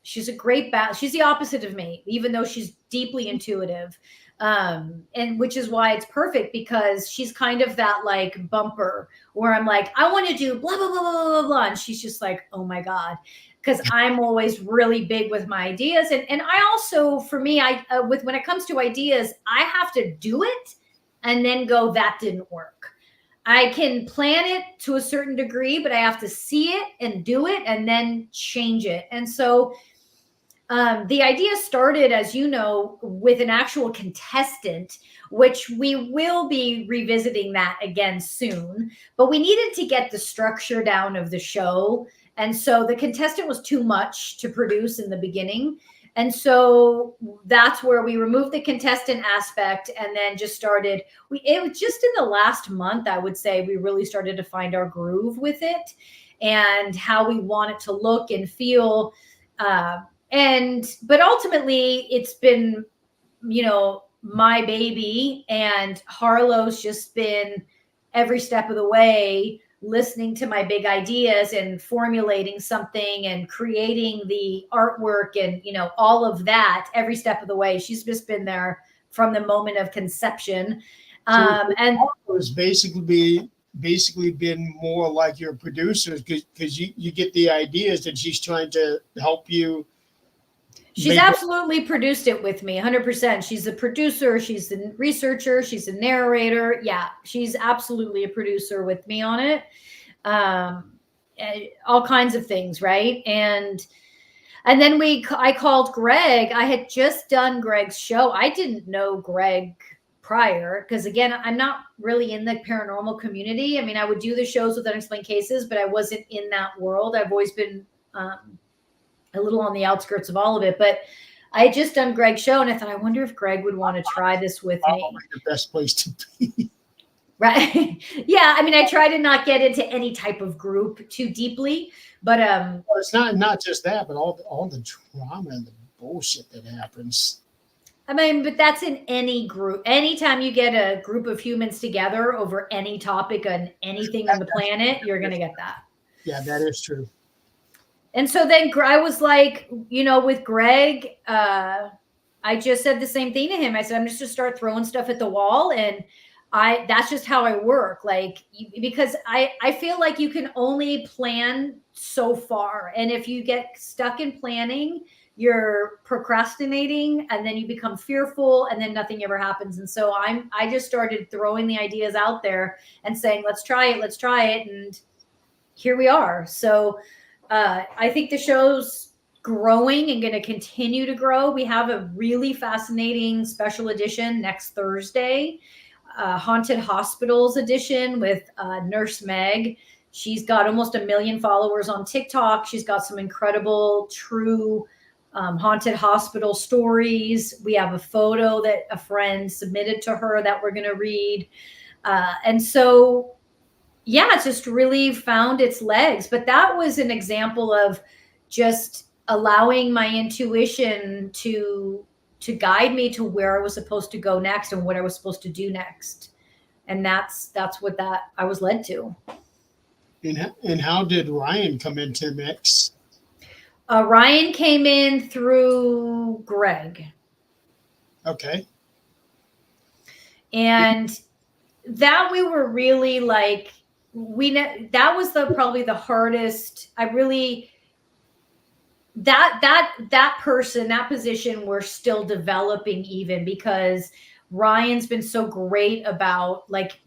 she's a great she's the opposite of me, even though she's deeply intuitive. And which is why it's perfect, because she's kind of that like bumper where I'm like, I want to do blah blah blah blah blah blah, and she's just like, oh my god, because I'm always really big with my ideas. And I also, for me, I with when it comes to ideas, I have to do it and then go, that didn't work. I can plan it to a certain degree, but I have to see it and do it and then change it. And so The idea started, as you know, with an actual contestant, which we will be revisiting that again soon. But we needed to get the structure down of the show. And so the contestant was too much to produce in the beginning. And so that's where we removed the contestant aspect and then just started. It was just in the last month, I would say, we really started to find our groove with it and how we want it to look and feel. But ultimately it's been, my baby, and Harlow's just been every step of the way listening to my big ideas and formulating something and creating the artwork and, all of that every step of the way. She's just been there from the moment of conception. And it's basically been more like your producer, because you get the ideas that she's trying to help you. She's absolutely produced it with me, 100%. She's a producer, she's the researcher, she's a narrator. Yeah, she's absolutely a producer with me on it. All kinds of things, right? And then I called Greg. I had just done Greg's show. I didn't know Greg prior because, again, I'm not really in the paranormal community. I mean, I would do the shows with unexplained cases, but I wasn't in that world. I've always been a little on the outskirts of all of it, but I had just done Greg's show and I thought, I wonder if Greg would want to try this with me. The best place to be. Right. Yeah. I mean, I try to not get into any type of group too deeply, but well, it's not just that, but all the drama and the bullshit that happens. I mean, but that's in any group. Anytime you get a group of humans together over any topic on anything on the planet, you're going to get that. Yeah, that is true. And so then I was like, with Greg, I just said the same thing to him. I said, I'm just going to start throwing stuff at the wall. And that's just how I work. Like, because I feel like you can only plan so far. And if you get stuck in planning, you're procrastinating and then you become fearful and then nothing ever happens. And so I just started throwing the ideas out there and saying, let's try it. And here we are. So I think the show's growing and going to continue to grow. We have a really fascinating special edition next Thursday, Haunted Hospitals edition with Nurse Meg. She's got almost 1 million followers on TikTok. She's got some incredible, true haunted hospital stories. We have a photo that a friend submitted to her that we're going to read. And so, yeah, it's just really found its legs. But that was an example of just allowing my intuition to guide me to where I was supposed to go next and what I was supposed to do next. And that's what I was led to. And how did Ryan come into the mix? Ryan came in through Greg. Okay. And that we were really like, that was probably the hardest. That person, that position, we're still developing, even because Ryan's been so great about like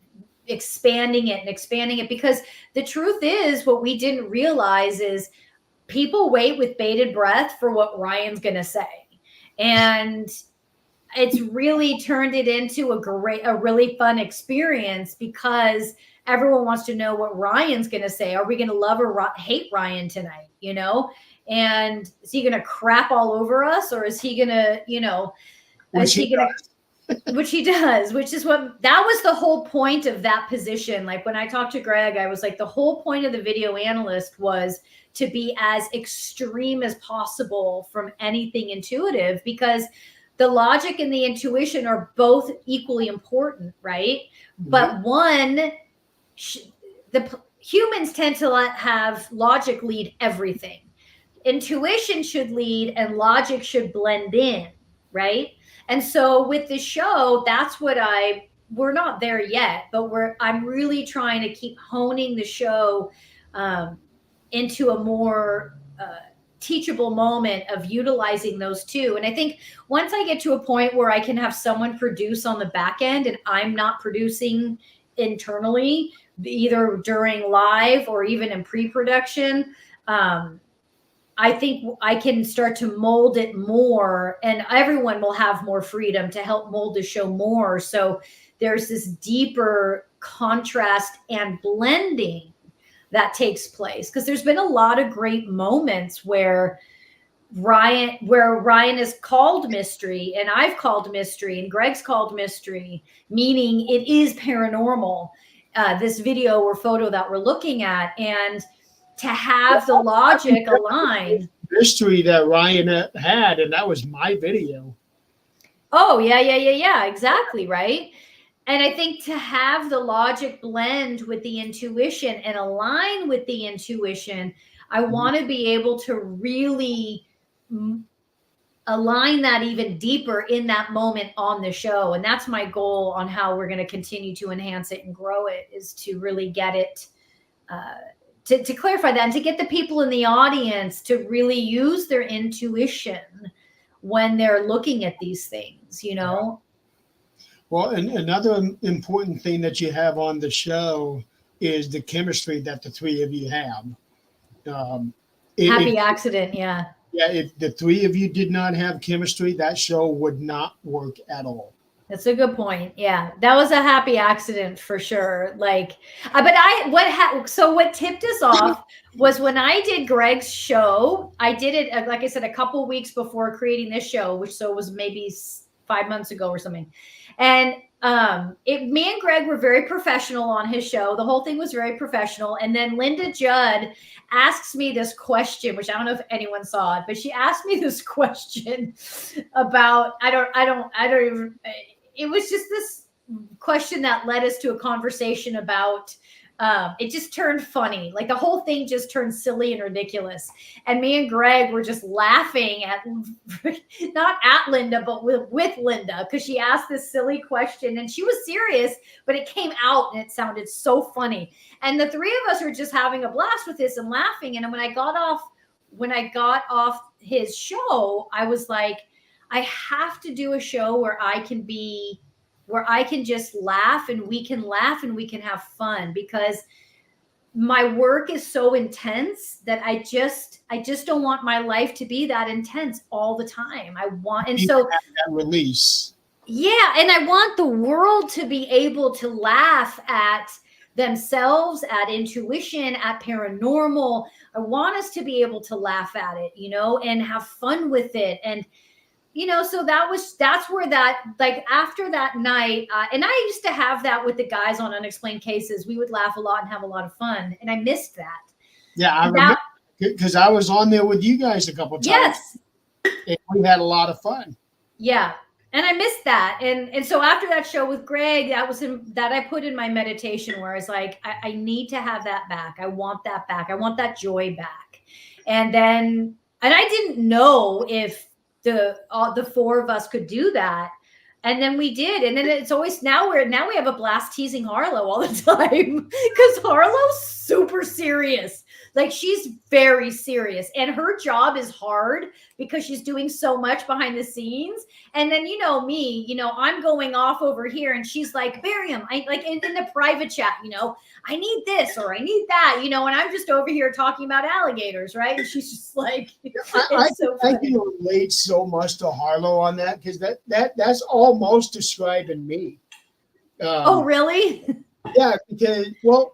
expanding it, because the truth is, what we didn't realize is people wait with bated breath for what Ryan's going to say. And it's really turned it into a really fun experience because everyone wants to know what Ryan's going to say. Are we going to love or hate Ryan tonight? And is he going to crap all over us, or is he going to, which he does, which is that was the whole point of that position. Like when I talked to Greg, I was like, the whole point of the video analyst was to be as extreme as possible from anything intuitive, because the logic and the intuition are both equally important, right? Mm-hmm. But the humans tend to have logic lead everything. Intuition should lead and logic should blend in, right? And so with the show, that's what we're not there yet, but I'm really trying to keep honing the show into a more teachable moment of utilizing those two. And I think once I get to a point where I can have someone produce on the back end and I'm not producing internally, either during live or even in pre-production, I think I can start to mold it more, and everyone will have more freedom to help mold the show more. So there's this deeper contrast and blending that takes place, because there's been a lot of great moments where Ryan is called mystery, and I've called mystery, and Greg's called mystery, meaning it is paranormal, this video or photo that we're looking at, and to have the logic align. Mystery that Ryan had, and that was my video. Oh, yeah, exactly, right? And I think to have the logic blend with the intuition and align with the intuition, I want to be able to really align that even deeper in that moment on the show. And that's my goal on how we're going to continue to enhance it and grow it, is to really get it, to clarify that, and to get the people in the audience to really use their intuition when they're looking at these things, you know? Well, and another important thing that you have on the show is the chemistry that the three of you have. Happy accident, yeah. Yeah, if the three of you did not have chemistry, that show would not work at all. That's a good point. Yeah, that was a happy accident for sure. Like, so what tipped us off was when I did Greg's show. I did it, like I said, a couple weeks before creating this show, which so was maybe 5 months ago or something. And me and Greg were very professional on his show. The whole thing was very professional. And then Linda Judd asks me this question, which I don't know if anyone saw it, but she asked me this question about, I don't even, it was just this question that led us to a conversation about, it just turned funny. Like the whole thing just turned silly and ridiculous. And me and Greg were just laughing at, not at Linda, but with Linda, because she asked this silly question and she was serious, but it came out and it sounded so funny. And the three of us were just having a blast with this and laughing. And then when I got off his show, I was like, I have to do a show where I can just laugh and we can have fun, because my work is so intense that I just don't want my life to be that intense all the time. And so that release. Yeah. And I want the world to be able to laugh at themselves, at intuition, at paranormal. I want us to be able to laugh at it, and have fun with it. And so that's where that, like, after that night, and I used to have that with the guys on Unexplained Cases. We would laugh a lot and have a lot of fun. And I missed that. Yeah, I remember, because I was on there with you guys a couple times. Yes. And we had a lot of fun. Yeah. And I missed that. And so after that show with Greg, that I put in my meditation, where I was like, I need to have that back. I want that back. I want that joy back. And I didn't know if the four of us could do that. And then we did. And then it's always, now we have a blast teasing Harlow all the time, because Harlow's super serious. Like, she's very serious, and her job is hard because she's doing so much behind the scenes. And then, me, I'm going off over here, and she's like, Maryam, I like in the private chat, I need this or I need that, and I'm just over here talking about alligators, right? And she's just like, I can relate so much to Harlow on that, because that's almost describing me. Oh, really? Yeah, because, well,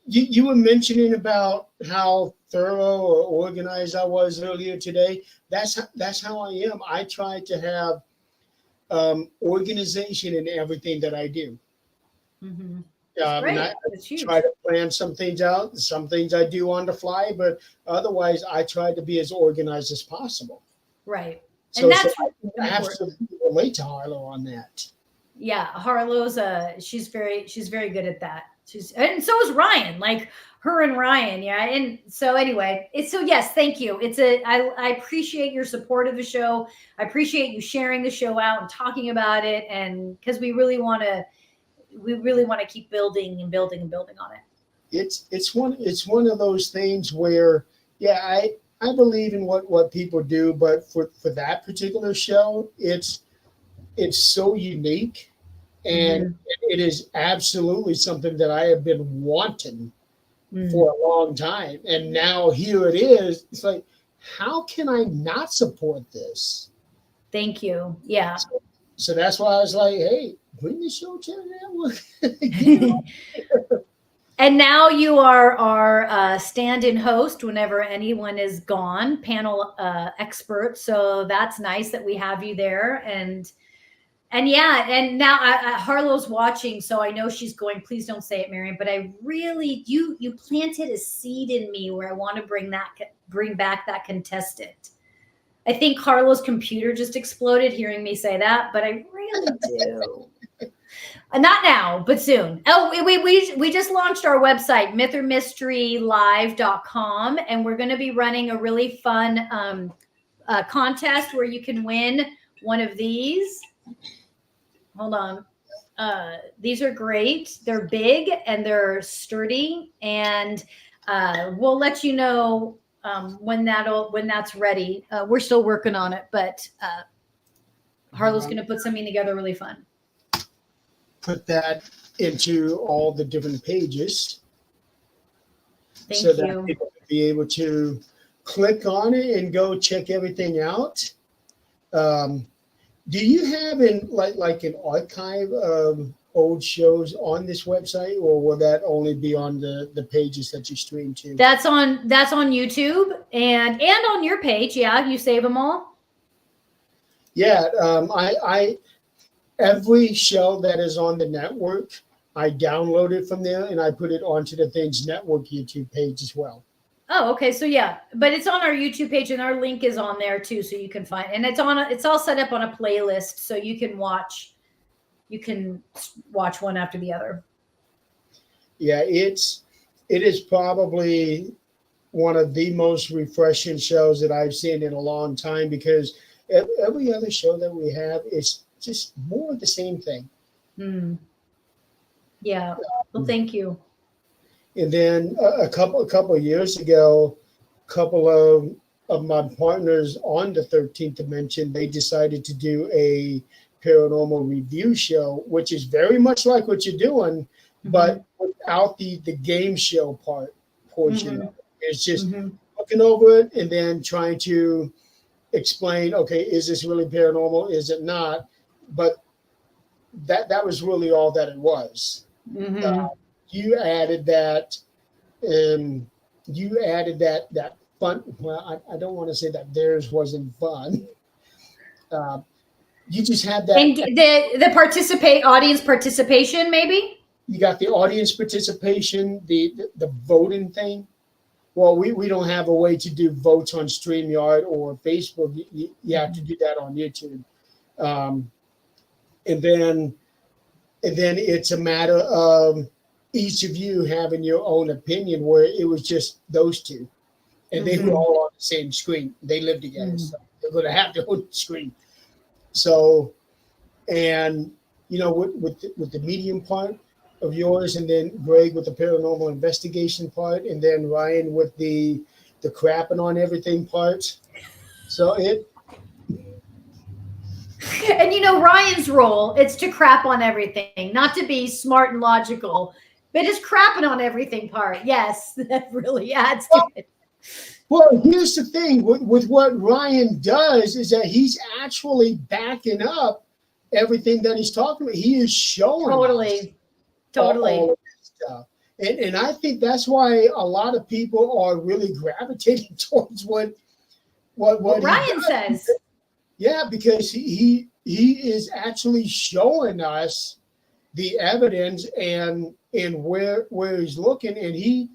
you were mentioning about how thorough or organized I was earlier today. That's how I am. I try to have organization in everything that I do. Mm-hmm. And I try to plan some things out. Some things I do on the fly, but otherwise I try to be as organized as possible. Right. So, and that's I have to relate to Harlow on that. Yeah, Harlow's she's very good at that. And so is Ryan, like her and Ryan. Yeah. And so anyway, yes, thank you. I appreciate your support of the show. I appreciate you sharing the show out and talking about it. And because we really want to keep building and building and building on it. It's one of those things where, yeah, I believe in what people do, but for that particular show, it's so unique. And it is absolutely something that I have been wanting for a long time. And now here it is. It's like, how can I not support this? Thank you. Yeah. So that's why I was like, hey, bring the show to the network. Get it on. And now you are our stand-in host whenever anyone is gone, panel expert. So that's nice that we have you there. And yeah, and now Harlow's watching, so I know she's going, please don't say it, Maryam, but I really, you planted a seed in me where I want to bring back that contestant. I think Harlow's computer just exploded hearing me say that, but I really do. Not now, but soon. Oh, we just launched our website, mythormysterylive.com, and we're going to be running a really fun contest where you can win one of these. Hold on. These are great. They're big and they're sturdy, and we'll let you know when that's ready. We're still working on it, but Harlow's going to put something together really fun. Put that into all the different pages. Thank so you. That people will be able to click on it and go check everything out. Do you have an archive of old shows on this website, or will that only be on the pages that you stream to? That's on YouTube and on your page. Yeah, you save them all. Yeah, I every show that is on the network, I download it from there and I put it onto the Things Network YouTube page as well. Oh, okay. So yeah, but it's on our YouTube page and our link is on there too, so you can find. And it's all set up on a playlist, so you can watch one after the other. Yeah, it is probably one of the most refreshing shows that I've seen in a long time, because every other show that we have is just more of the same thing. Yeah. Well, thank you. And then a couple of years ago, a couple of my partners on the 13th Dimension, they decided to do a paranormal review show, which is very much like what you're doing, but without the game show portion. It's just looking over it and then trying to explain, okay, is this really paranormal? Is it not? But that was really all that it was. You added that, that fun. Well, I don't want to say that theirs wasn't fun. You just had that. And the audience participation, maybe? You got the audience participation, the voting thing. Well, we don't have a way to do votes on StreamYard or Facebook. You have to do that on YouTube. And then it's a matter of each of you having your own opinion, where it was just those two. And they were all on the same screen. They lived together, so they're going to have their own screen. So, and, with the medium part of yours, and then Greg with the paranormal investigation part, and then Ryan with the crapping on everything part. So and Ryan's role, it's to crap on everything, not to be smart and logical, but it's crapping on everything part. Yes, that really adds to it. Well, here's the thing with what Ryan does is that he's actually backing up everything that he's talking about. He is showing totally all of this stuff. And I think that's why a lot of people are really gravitating towards what Ryan says. Yeah, because he is actually showing us the evidence and where he's looking, and he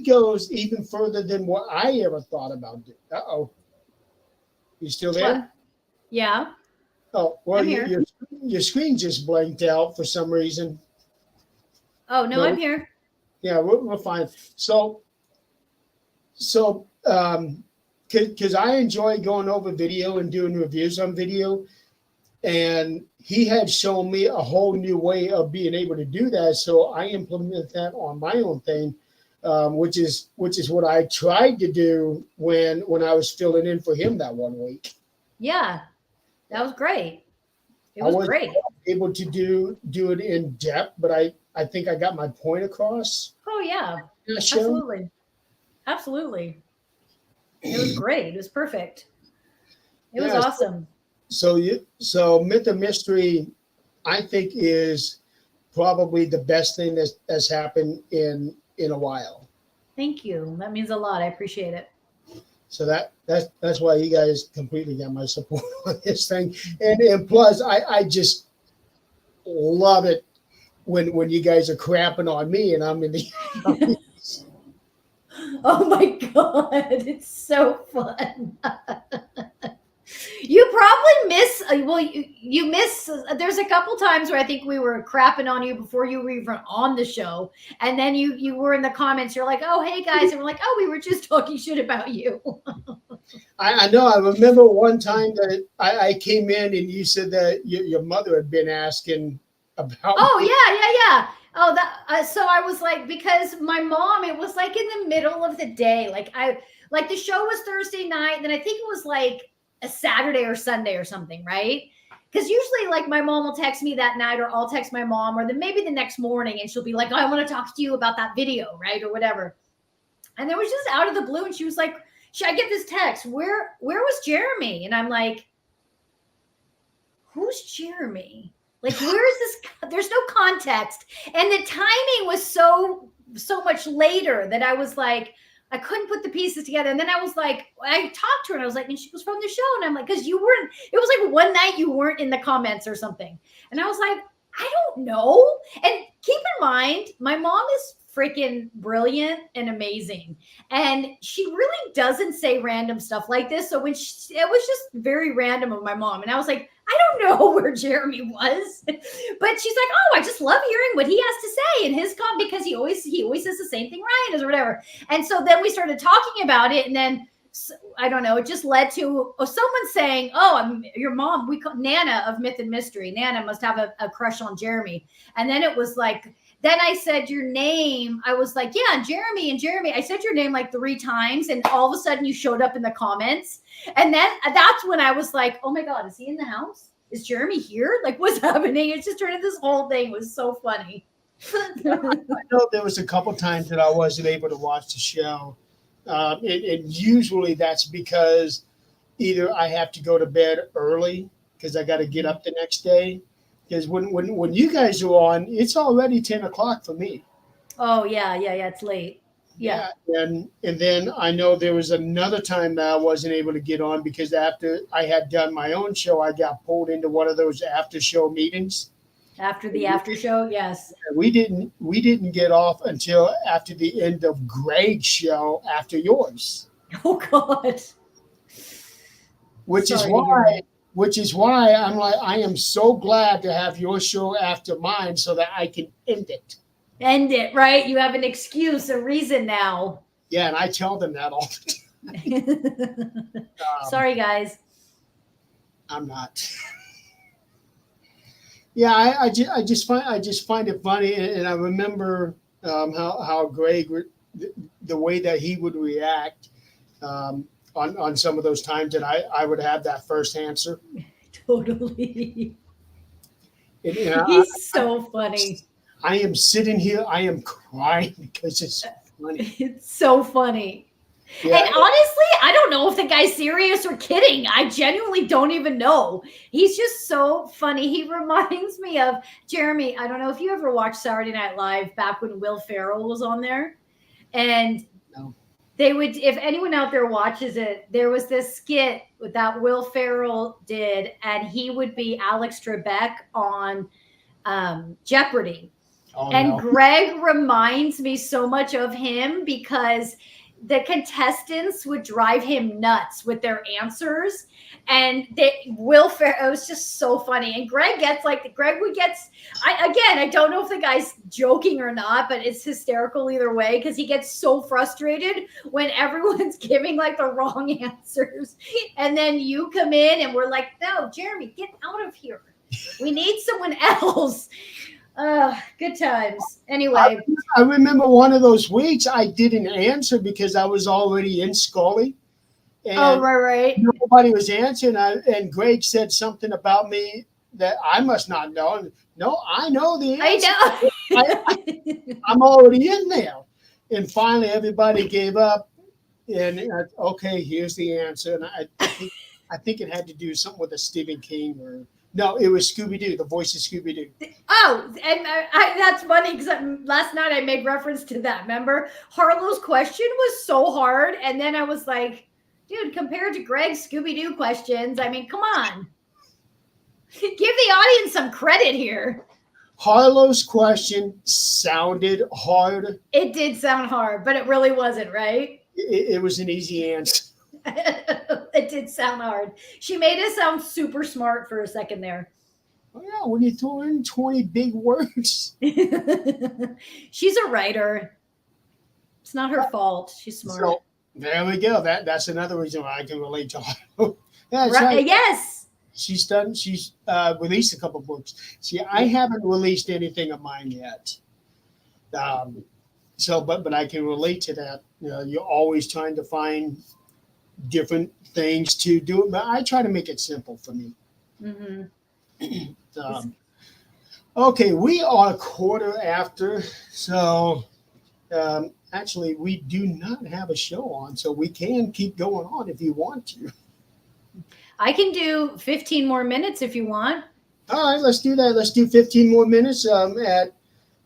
goes even further than what I ever thought about doing. Uh-oh. You still there? What? Yeah. Oh, well, your screen just blanked out for some reason. Oh, no, I'm here. Yeah, we're fine. So, because I enjoy going over video and doing reviews on video, and he had shown me a whole new way of being able to do that. So I implemented that on my own thing, which is what I tried to do when I was filling in for him that 1 week. Yeah, that was great. It was great. Able to do it in depth, but I think I got my point across. Oh yeah, absolutely. It was great. It was perfect. It was awesome. So Myth and Mystery, I think, is probably the best thing that's happened in a while. Thank you. That means a lot. I appreciate it. So that's why you guys completely got my support on this thing. And plus I just love it when you guys are crapping on me and I'm in the Oh my God, it's so fun. You probably miss, you miss, there's a couple times where I think we were crapping on you before you were even on the show. And then you were in the comments, you're like, oh, hey guys. And we're like, oh, we were just talking shit about you. I know. I remember one time that I came in and you said that your mother had been asking about. Oh, yeah. Oh, so I was like, because my mom, it was like in the middle of the day. Like the show was Thursday night. Then I think it was like a Saturday or Sunday or something, right? Because usually like my mom will text me that night, or I'll text my mom, or then maybe the next morning, and she'll be like, oh, I want to talk to you about that video, right? Or whatever. And there was just out of the blue, and she was like, I get this text, where was Jeremy? And I'm like, who's Jeremy? Like, where is this? There's no context. And the timing was so much later that I was like, I couldn't put the pieces together. And then I was like, I talked to her and I was like, and she was from the show. And I'm like, because you weren't, it was like one night you weren't in the comments or something. And I was like, I don't know. And keep in mind, my mom is freaking brilliant and amazing. And she really doesn't say random stuff like this. So it was just very random of my mom. And I was like, I don't know where Jeremy was, but she's like, oh, I just love hearing what he has to say in his because he always says the same thing right or whatever. And so then we started talking about it, and then I don't know, it just led to someone saying, oh, your mom, we call Nana of Myth and Mystery. Nana must have a crush on Jeremy. And then it was like, then I said your name. I was like, yeah, Jeremy. I said your name like 3 times, and all of a sudden you showed up in the comments. And then that's when I was like, oh my God, is he in the house? Is Jeremy here? Like, what's happening? It just turned into this whole thing. It was so funny. I know there was a couple times that I wasn't able to watch the show. And usually that's because either I have to go to bed early because I got to get up the next day. Because when you guys are on, it's already 10 o'clock for me. Oh, yeah. It's late. Yeah. And then I know there was another time that I wasn't able to get on because after I had done my own show, I got pulled into one of those after show meetings. After the after show, yes. We didn't get off until after the end of Greg's show after yours. Oh God. Which is why I'm like, I am so glad to have your show after mine so that I can end it. End it, right? You have an excuse, a reason now. Yeah, and I tell them that all the time. Sorry, guys. I'm not. Yeah, I just find it funny, and I remember how Greg, the way that he would react on some of those times that I would have that first answer. Totally. And, he's so funny. I am sitting here, I am crying because it's so funny. It's so funny. Yeah. And honestly, I don't know if the guy's serious or kidding. I genuinely don't even know. He's just so funny. He reminds me of Jeremy. I don't know if you ever watched Saturday Night Live back when Will Ferrell was on there. And they would, if anyone out there watches it, there was this skit that Will Ferrell did, and he would be Alex Trebek on Jeopardy. Oh, and no. Greg reminds me so much of him because the contestants would drive him nuts with their answers. And Will Ferrell, it was just so funny. And I don't know if the guy's joking or not, but it's hysterical either way because he gets so frustrated when everyone's giving like the wrong answers. And then you come in and we're like, no, Jeremy, get out of here. We need someone else. Good times. Anyway. I remember one of those weeks I didn't answer because I was already in Scully. And right. Nobody was answering. And Greg said something about me that I must not know. No, I know the answer. I know. I'm already in there. And finally, everybody gave up. And okay, here's the answer. And I think it had to do something with a Stephen King or no, it was Scooby Doo, the voice of Scooby Doo. Oh, and that's funny because last night I made reference to that. Remember, Harlow's question was so hard, and then I was like, dude, compared to Greg's Scooby Doo questions, I mean, come on, give the audience some credit here. Harlow's question sounded hard. It did sound hard, but it really wasn't, right? It was an easy answer. It did sound hard. She made it sound super smart for a second there. Oh, yeah, when you throw in 20 big words. She's a writer. It's not her fault. She's smart. So there we go. That's another reason why I can relate to her. Yeah, right. Yes. She's released a couple books. See, I haven't released anything of mine yet. But I can relate to that. You know, you're always trying to find different things to do, but I try to make it simple for me. Mm-hmm. Okay, we are a quarter after, so actually we do not have a show on, so we can keep going on if you want to. I can do 15 more minutes if you want. All right, let's do that. Let's do 15 more minutes at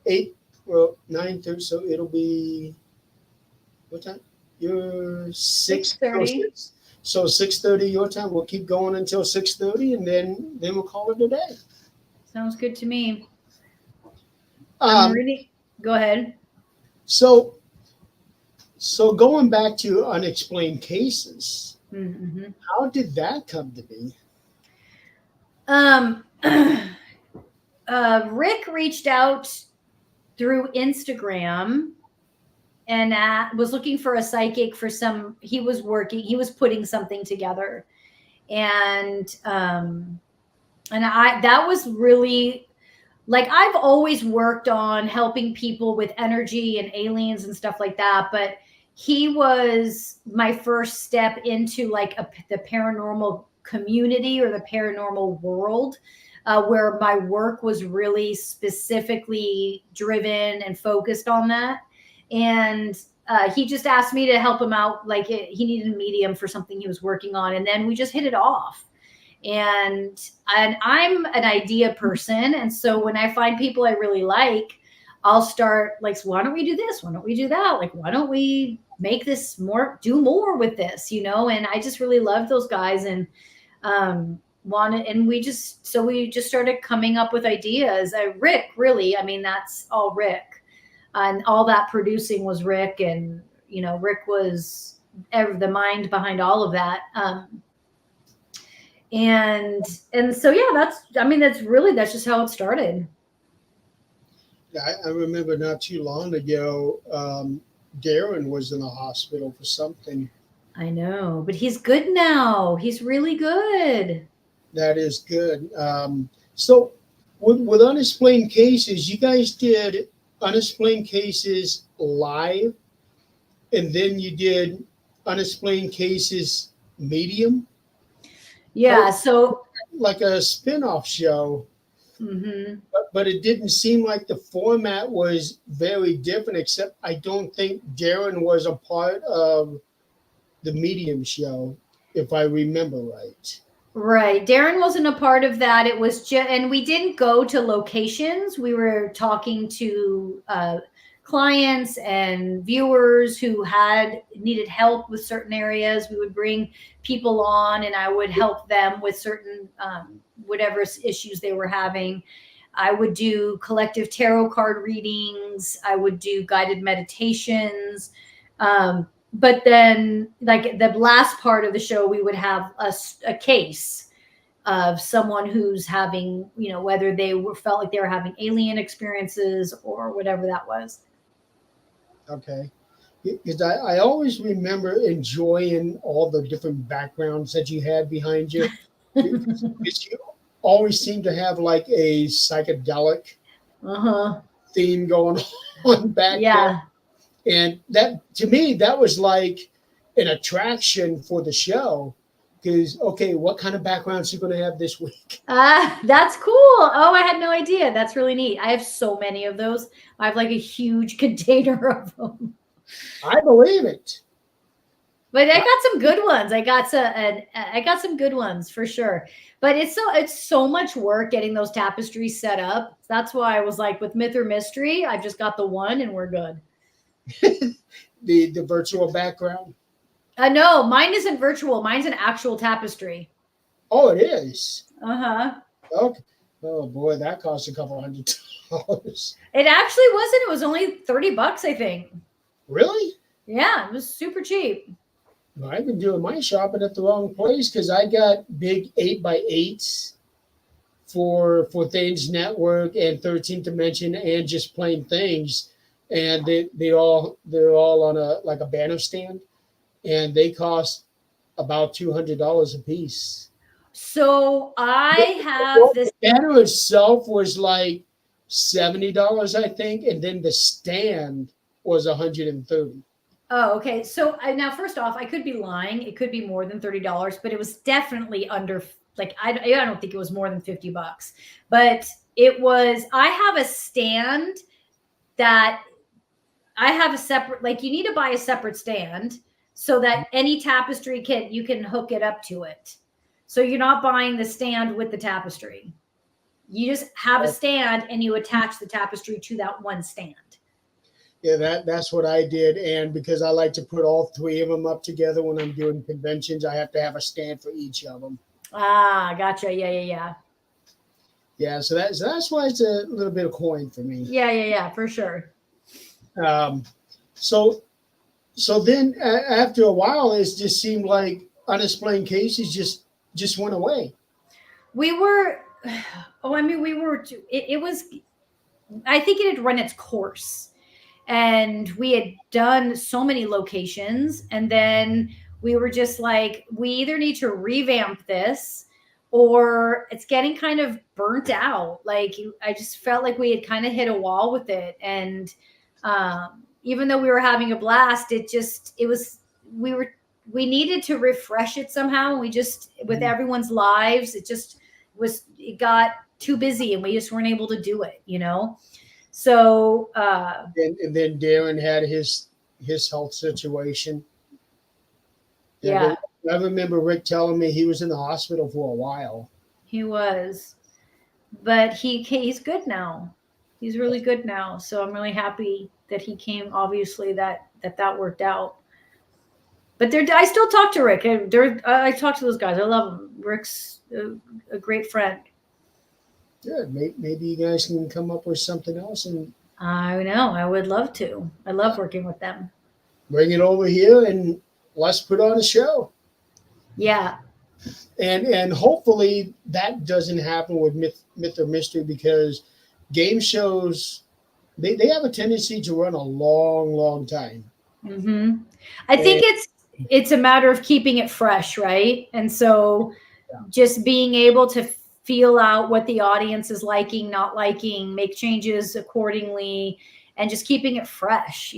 9:30, so it'll be, what time? Your 6:30. So 6:30 your time. We'll keep going until 6:30, and then we'll call it a day. Sounds good to me. I'm ready. Go ahead. So going back to unexplained cases, how did that come to be? Rick reached out through Instagram and was looking for a psychic for he was putting something together. And that was really, like, I've always worked on helping people with energy and aliens and stuff like that. But he was my first step into like the paranormal community or the paranormal world, where my work was really specifically driven and focused on that. And he just asked me to help him out. Like he needed a medium for something he was working on. And then we just hit it off. And I'm an idea person. And so when I find people I really like, I'll start like, so why don't we do this? Why don't we do that? Like, why don't we make this do more with this, you know? And I just really love those guys and we just started coming up with ideas. Rick, really, I mean, that's all Rick. And all that producing was Rick. And, you know, Rick was the mind behind all of that. And so, yeah, that's just how it started. I remember not too long ago, Darren was in the hospital for something. I know, but he's good now. He's really good. That is good. So with Unexplained Cases, you guys did Unexplained Cases live, and then you did Unexplained Cases medium. Yeah, so like a spin-off show. But it didn't seem like the format was very different, except I don't think Darren was a part of the medium show, if I remember right. Right. Darren wasn't a part of that. It was just, and we didn't go to locations. We were talking to clients and viewers who needed help with certain areas. We would bring people on and I would help them with certain whatever issues they were having. I would do collective tarot card readings. I would do guided meditations. But then, like the last part of the show, we would have a case of someone who's having, you know, whether they felt like they were having alien experiences or whatever that was. Okay. Because I always remember enjoying all the different backgrounds that you had behind you. Because you always seem to have like a psychedelic theme going on back there. And that, to me, that was like an attraction for the show. Because, okay, what kind of backgrounds are you going to have this week? That's cool. Oh, I had no idea. That's really neat. I have so many of those. I have like a huge container of them. I believe it. But I got some good ones. I got some good ones for sure. But it's so much work getting those tapestries set up. That's why I was like, with Myth or Mystery, I've just got the one and we're good. The virtual background. No, mine isn't virtual. Mine's an actual tapestry. Oh, it is. Uh-huh. Okay. Oh boy, that costs a couple $100. It actually wasn't. It was only $30, I think. Really? Yeah, it was super cheap. Well, I've been doing my shopping at the wrong place because I got big 8x8s for Things Network and 13th Dimension and just plain things, and they're all on a banner stand, and they cost about $200 a piece. So I have this. The banner itself was like $70, I think, and then the stand was $130. Oh, okay. So now, first off, I could be lying. It could be more than $30, but it was definitely under. Like I don't think it was more than $50, but it was. I have a stand that I have a separate. Like you need to buy a separate stand so that any tapestry you can hook it up to it. So you're not buying the stand with the tapestry. You just have a stand and you attach the tapestry to that one stand. Yeah, that's what I did. And because I like to put all three of them up together when I'm doing conventions, I have to have a stand for each of them. Ah, gotcha. Yeah. Yeah, so that's why it's a little bit of coin for me. Yeah, for sure. So then after a while, it just seemed like unexplained cases just went away. We were, it was, I think it had run its course. And we had done so many locations. And then we were just like, we either need to revamp this or it's getting kind of burnt out. Like I just felt like we had kind of hit a wall with it. And even though we were having a blast, we needed to refresh it somehow. We just, with everyone's lives, it got too busy and we just weren't able to do it, So and then Darren had his health situation. Yeah. I remember Rick telling me he was in the hospital for a while. He was, but he's good now. He's really good now. So I'm really happy that he came. Obviously that worked out. But I still talk to Rick. I talk to those guys. I love him. Rick's a great friend. Good. Maybe you guys can come up with something else. And I know. I would love to. I love working with them. Bring it over here and let's put on a show. Yeah. And hopefully that doesn't happen with Myth or Mystery, because game shows, they have a tendency to run a long, long time. Mm-hmm. I think it's a matter of keeping it fresh, right? And so just being able to feel out what the audience is liking, not liking, make changes accordingly, and just keeping it fresh,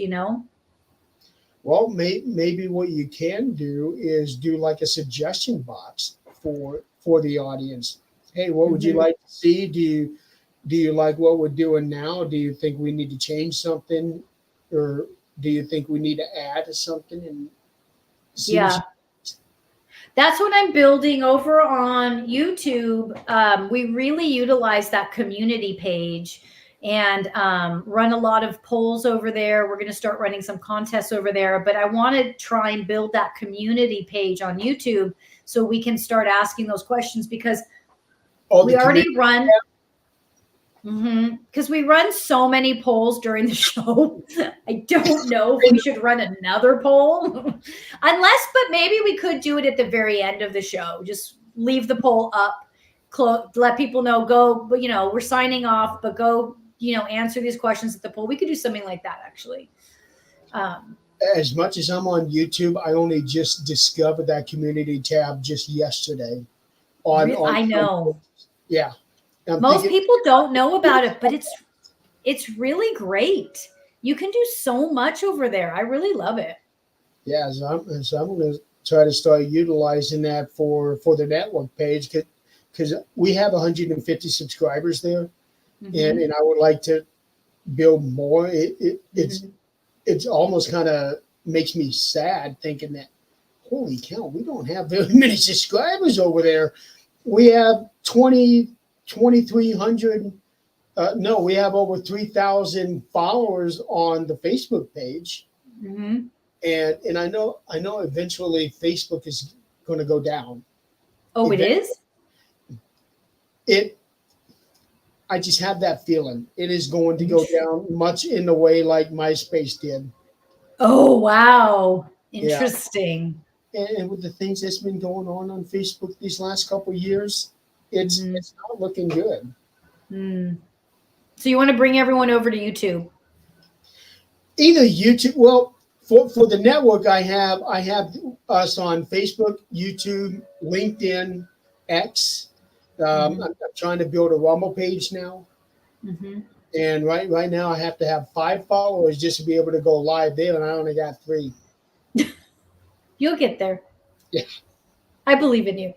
Well, maybe what you can do is do like a suggestion box for the audience. Hey, what would you like to see? Do you like what we're doing now? Do you think we need to change something, or do you think we need to add something? And that's what I'm building over on YouTube. We really utilize that community page and run a lot of polls over there. We're going to start running some contests over there, but I want to try and build that community page on YouTube so we can start asking those questions, because we already run. Because we run so many polls during the show. I don't know if we should run another poll but maybe we could do it at the very end of the show. Just leave the poll up, let people know, go, we're signing off, but go, answer these questions at the poll. We could do something like that, actually. As much as I'm on YouTube, I only just discovered that community tab just yesterday. I know. Yeah. Most people don't know about it, but it's really great. You can do so much over there. I really love it. Yeah, so I'm going to try to start utilizing that for the network page, because we have 150 subscribers there, and I would like to build more. It's almost kind of makes me sad thinking that holy cow, we don't have very many subscribers over there. We have 2,300. No, we have over 3,000 followers on the Facebook page. Mm-hmm. And I know eventually Facebook is going to go down. Oh, it is? I just have that feeling. It is going to go down much in the way like MySpace did. Oh, wow. Yeah. Interesting. And with the things that's been going on Facebook these last couple of years, it's not looking good. So you want to bring everyone over to YouTube? Either YouTube, well, for the network, I have us on Facebook, YouTube, LinkedIn, X. I'm trying to build a Rumble page now, and right now I have to have 5 followers just to be able to go live there, and I only got 3. You'll get there. Yeah, I believe in you.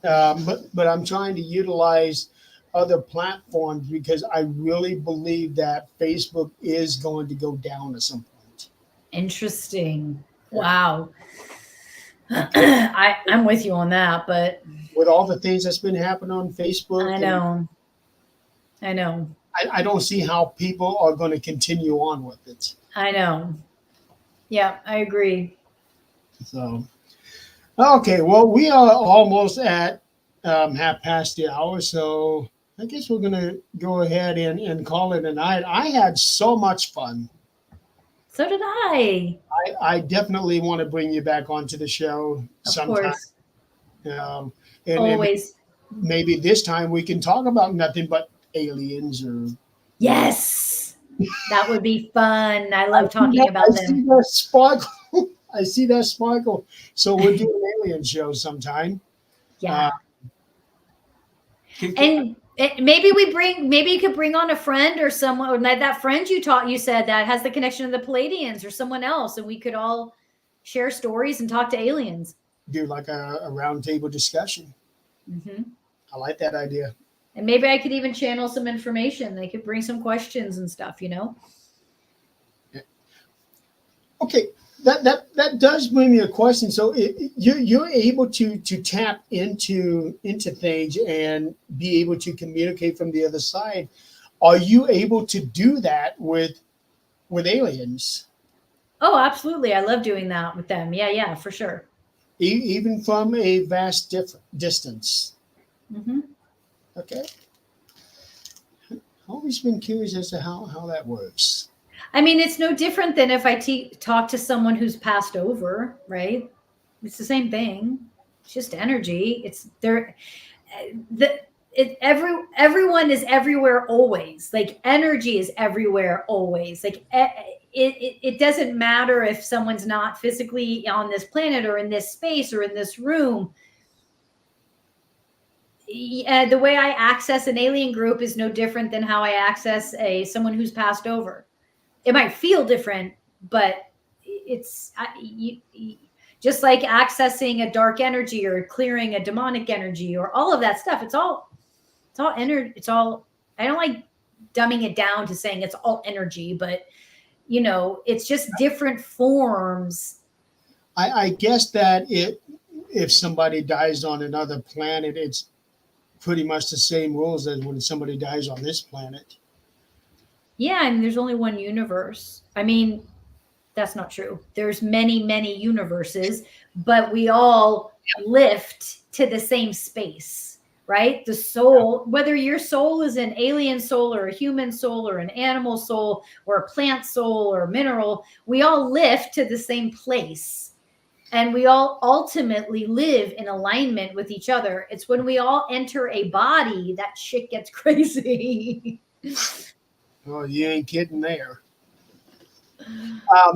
But I'm trying to utilize other platforms because I really believe that Facebook is going to go down at some point. Interesting. Wow. I'm with you on that, but with all the things that's been happening on Facebook, I know. I don't see how people are going to continue on with it. I know. Yeah, I agree. So, okay, well, we are almost at half past the hour, so I guess we're going to go ahead and call it a night. I had so much fun. So did I. I definitely want to bring you back onto the show sometime. Of course. And always. Maybe this time we can talk about nothing but aliens or. Yes, that would be fun. I love talking about them. I see that sparkle. I see that sparkle. So we'll do an alien show sometime. Yeah. And maybe you could bring on a friend or someone, or that friend you said that has the connection to the Palladians or someone else, and we could all share stories and talk to aliens. Do like a roundtable discussion. I like that idea. And maybe I could even channel some information. They could bring some questions and stuff, Yeah. Okay. That does bring me a question. So you're able to tap into things and be able to communicate from the other side. Are you able to do that with aliens? Oh, absolutely. I love doing that with them. Yeah, for sure. Even from a vast distance. Okay. I've always been curious as to how that works. I mean, it's no different than if I talk to someone who's passed over, right? It's the same thing. It's just energy. It's there. Everyone is everywhere always. Like energy is everywhere always. Like it doesn't matter if someone's not physically on this planet or in this space or in this room. The way I access an alien group is no different than how I access someone who's passed over. It might feel different, but it's just like accessing a dark energy or clearing a demonic energy or all of that stuff. It's all energy. It's all, I don't like dumbing it down to saying it's all energy, but it's just different forms. I guess that if somebody dies on another planet, it's pretty much the same rules as when somebody dies on this planet. Yeah, I mean, there's only one universe. I mean, that's not true. There's many, many universes, but we all lift to the same space, right? The soul, whether your soul is an alien soul or a human soul or an animal soul or a plant soul or mineral, we all lift to the same place. And we all ultimately live in alignment with each other. It's when we all enter a body that shit gets crazy. Oh, you ain't kidding there.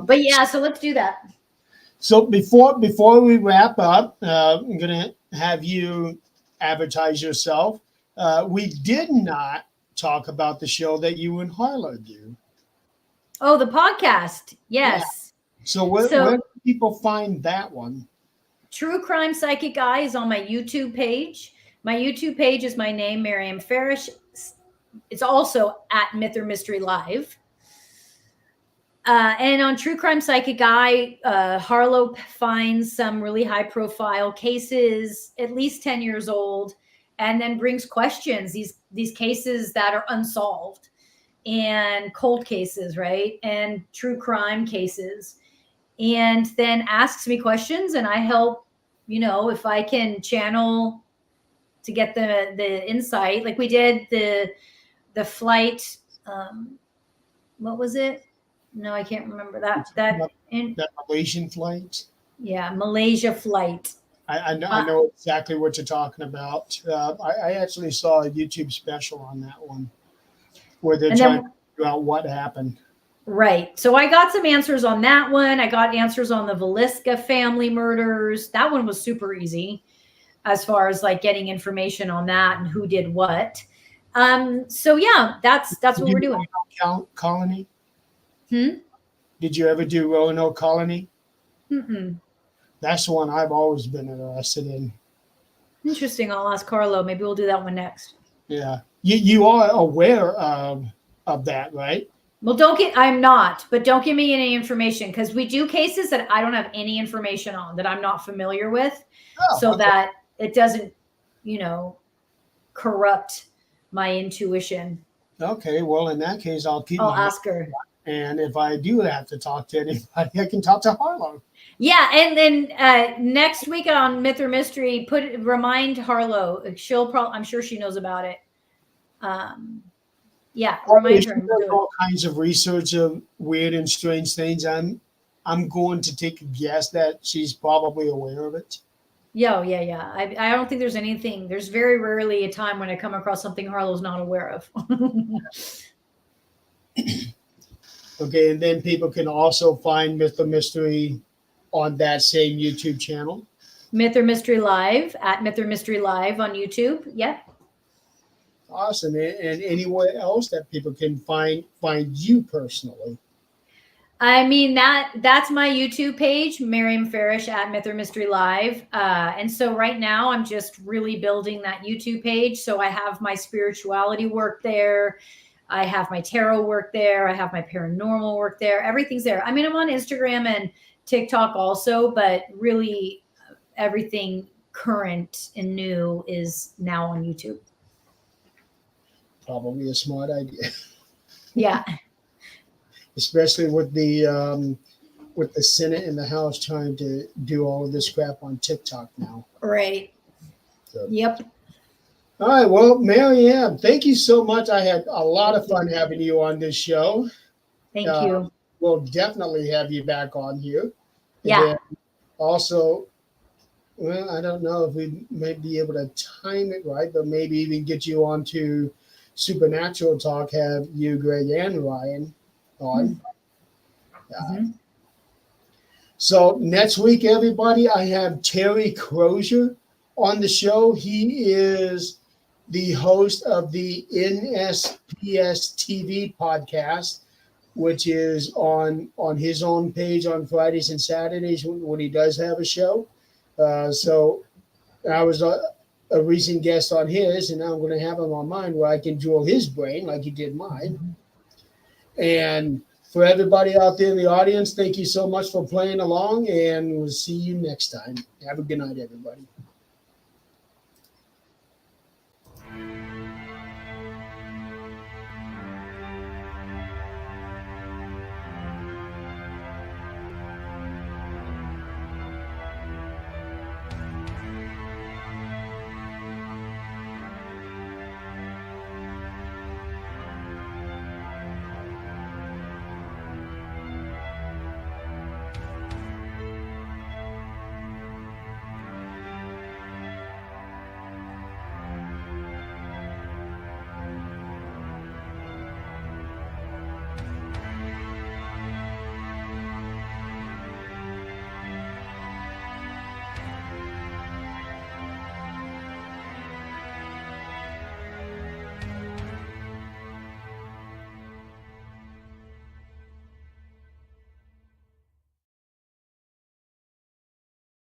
But yeah, so let's do that. So before we wrap up, I'm going to have you advertise yourself. We did not talk about the show that you and Harlow do. Oh, the podcast. Yes. Yeah. So where do people find that one? True Crime Psychic Eye is on my YouTube page. My YouTube page is my name, Maryam Faresh. It's also at Myth or Mystery Live. And on True Crime Psychic Guy, Harlow finds some really high profile cases, at least 10 years old, and then brings questions, these cases that are unsolved and cold cases, right? And true crime cases. And then asks me questions, and I help, if I can channel to get the insight. Like we did the flight, what was it? No, I can't remember that Malaysian flight. Yeah, Malaysia flight. I know exactly what you're talking about. I actually saw a YouTube special on that one where they're trying to figure out what happened. Right. So I got some answers on that one. I got answers on the Velisca family murders. That one was super easy as far as like getting information on that and who did what. So yeah, that's what we're doing. Colony? Hmm? Did you ever do Roanoke Colony? Mm-mm. That's the one I've always been interested in. Interesting. I'll ask Carlo. Maybe we'll do that one next. Yeah. You are aware of that, right? Well, I'm not, but don't give me any information, because we do cases that I don't have any information on, that I'm not familiar with, that it doesn't, corrupt my intuition. Okay. Well, in that case, I'll ask her. And if I do have to talk to anybody, I can talk to Harlow. Yeah, and then next week on Myth or Mystery, remind Harlow. I'm sure she knows about it. Yeah, remind her. All kinds of research of weird and strange things. I'm going to take a guess that she's probably aware of it. Yeah. I don't think there's anything. There's very rarely a time when I come across something Harlow's not aware of. Okay, and then people can also find Myth or Mystery on that same YouTube channel. Myth or Mystery Live, at Myth or Mystery Live on YouTube. Yeah. Awesome. And anywhere else that people can find you personally? I mean, that's my YouTube page, Maryam Faresh at Myth or Mystery Live. And so right now I'm just really building that YouTube page. So I have my spirituality work there. I have my tarot work there. I have my paranormal work there. Everything's there. I mean, I'm on Instagram and TikTok also, but really everything current and new is now on YouTube. Probably a smart idea. Yeah. Especially with the Senate and the House trying to do all of this crap on TikTok now. Right. So. Yep. All right. Well, Maryam, thank you so much. I had a lot of fun having you on this show. Thank you. We'll definitely have you back on here. Yeah. Also, well, I don't know if we may be able to time it right, but maybe even get you on to Supernatural Talk, have you, Greg, and Ryan on. Mm-hmm. So next week, everybody, I have Terry Crozier on the show. He is the host of the NSPS TV podcast, which is on his own page on Fridays and Saturdays when he does have a show. So I was a recent guest on his, and now I'm going to have him on mine where I can jewel his brain like he did mine. Mm-hmm. And for everybody out there in the audience, thank you so much for playing along, and we'll see you next time. Have a good night, everybody.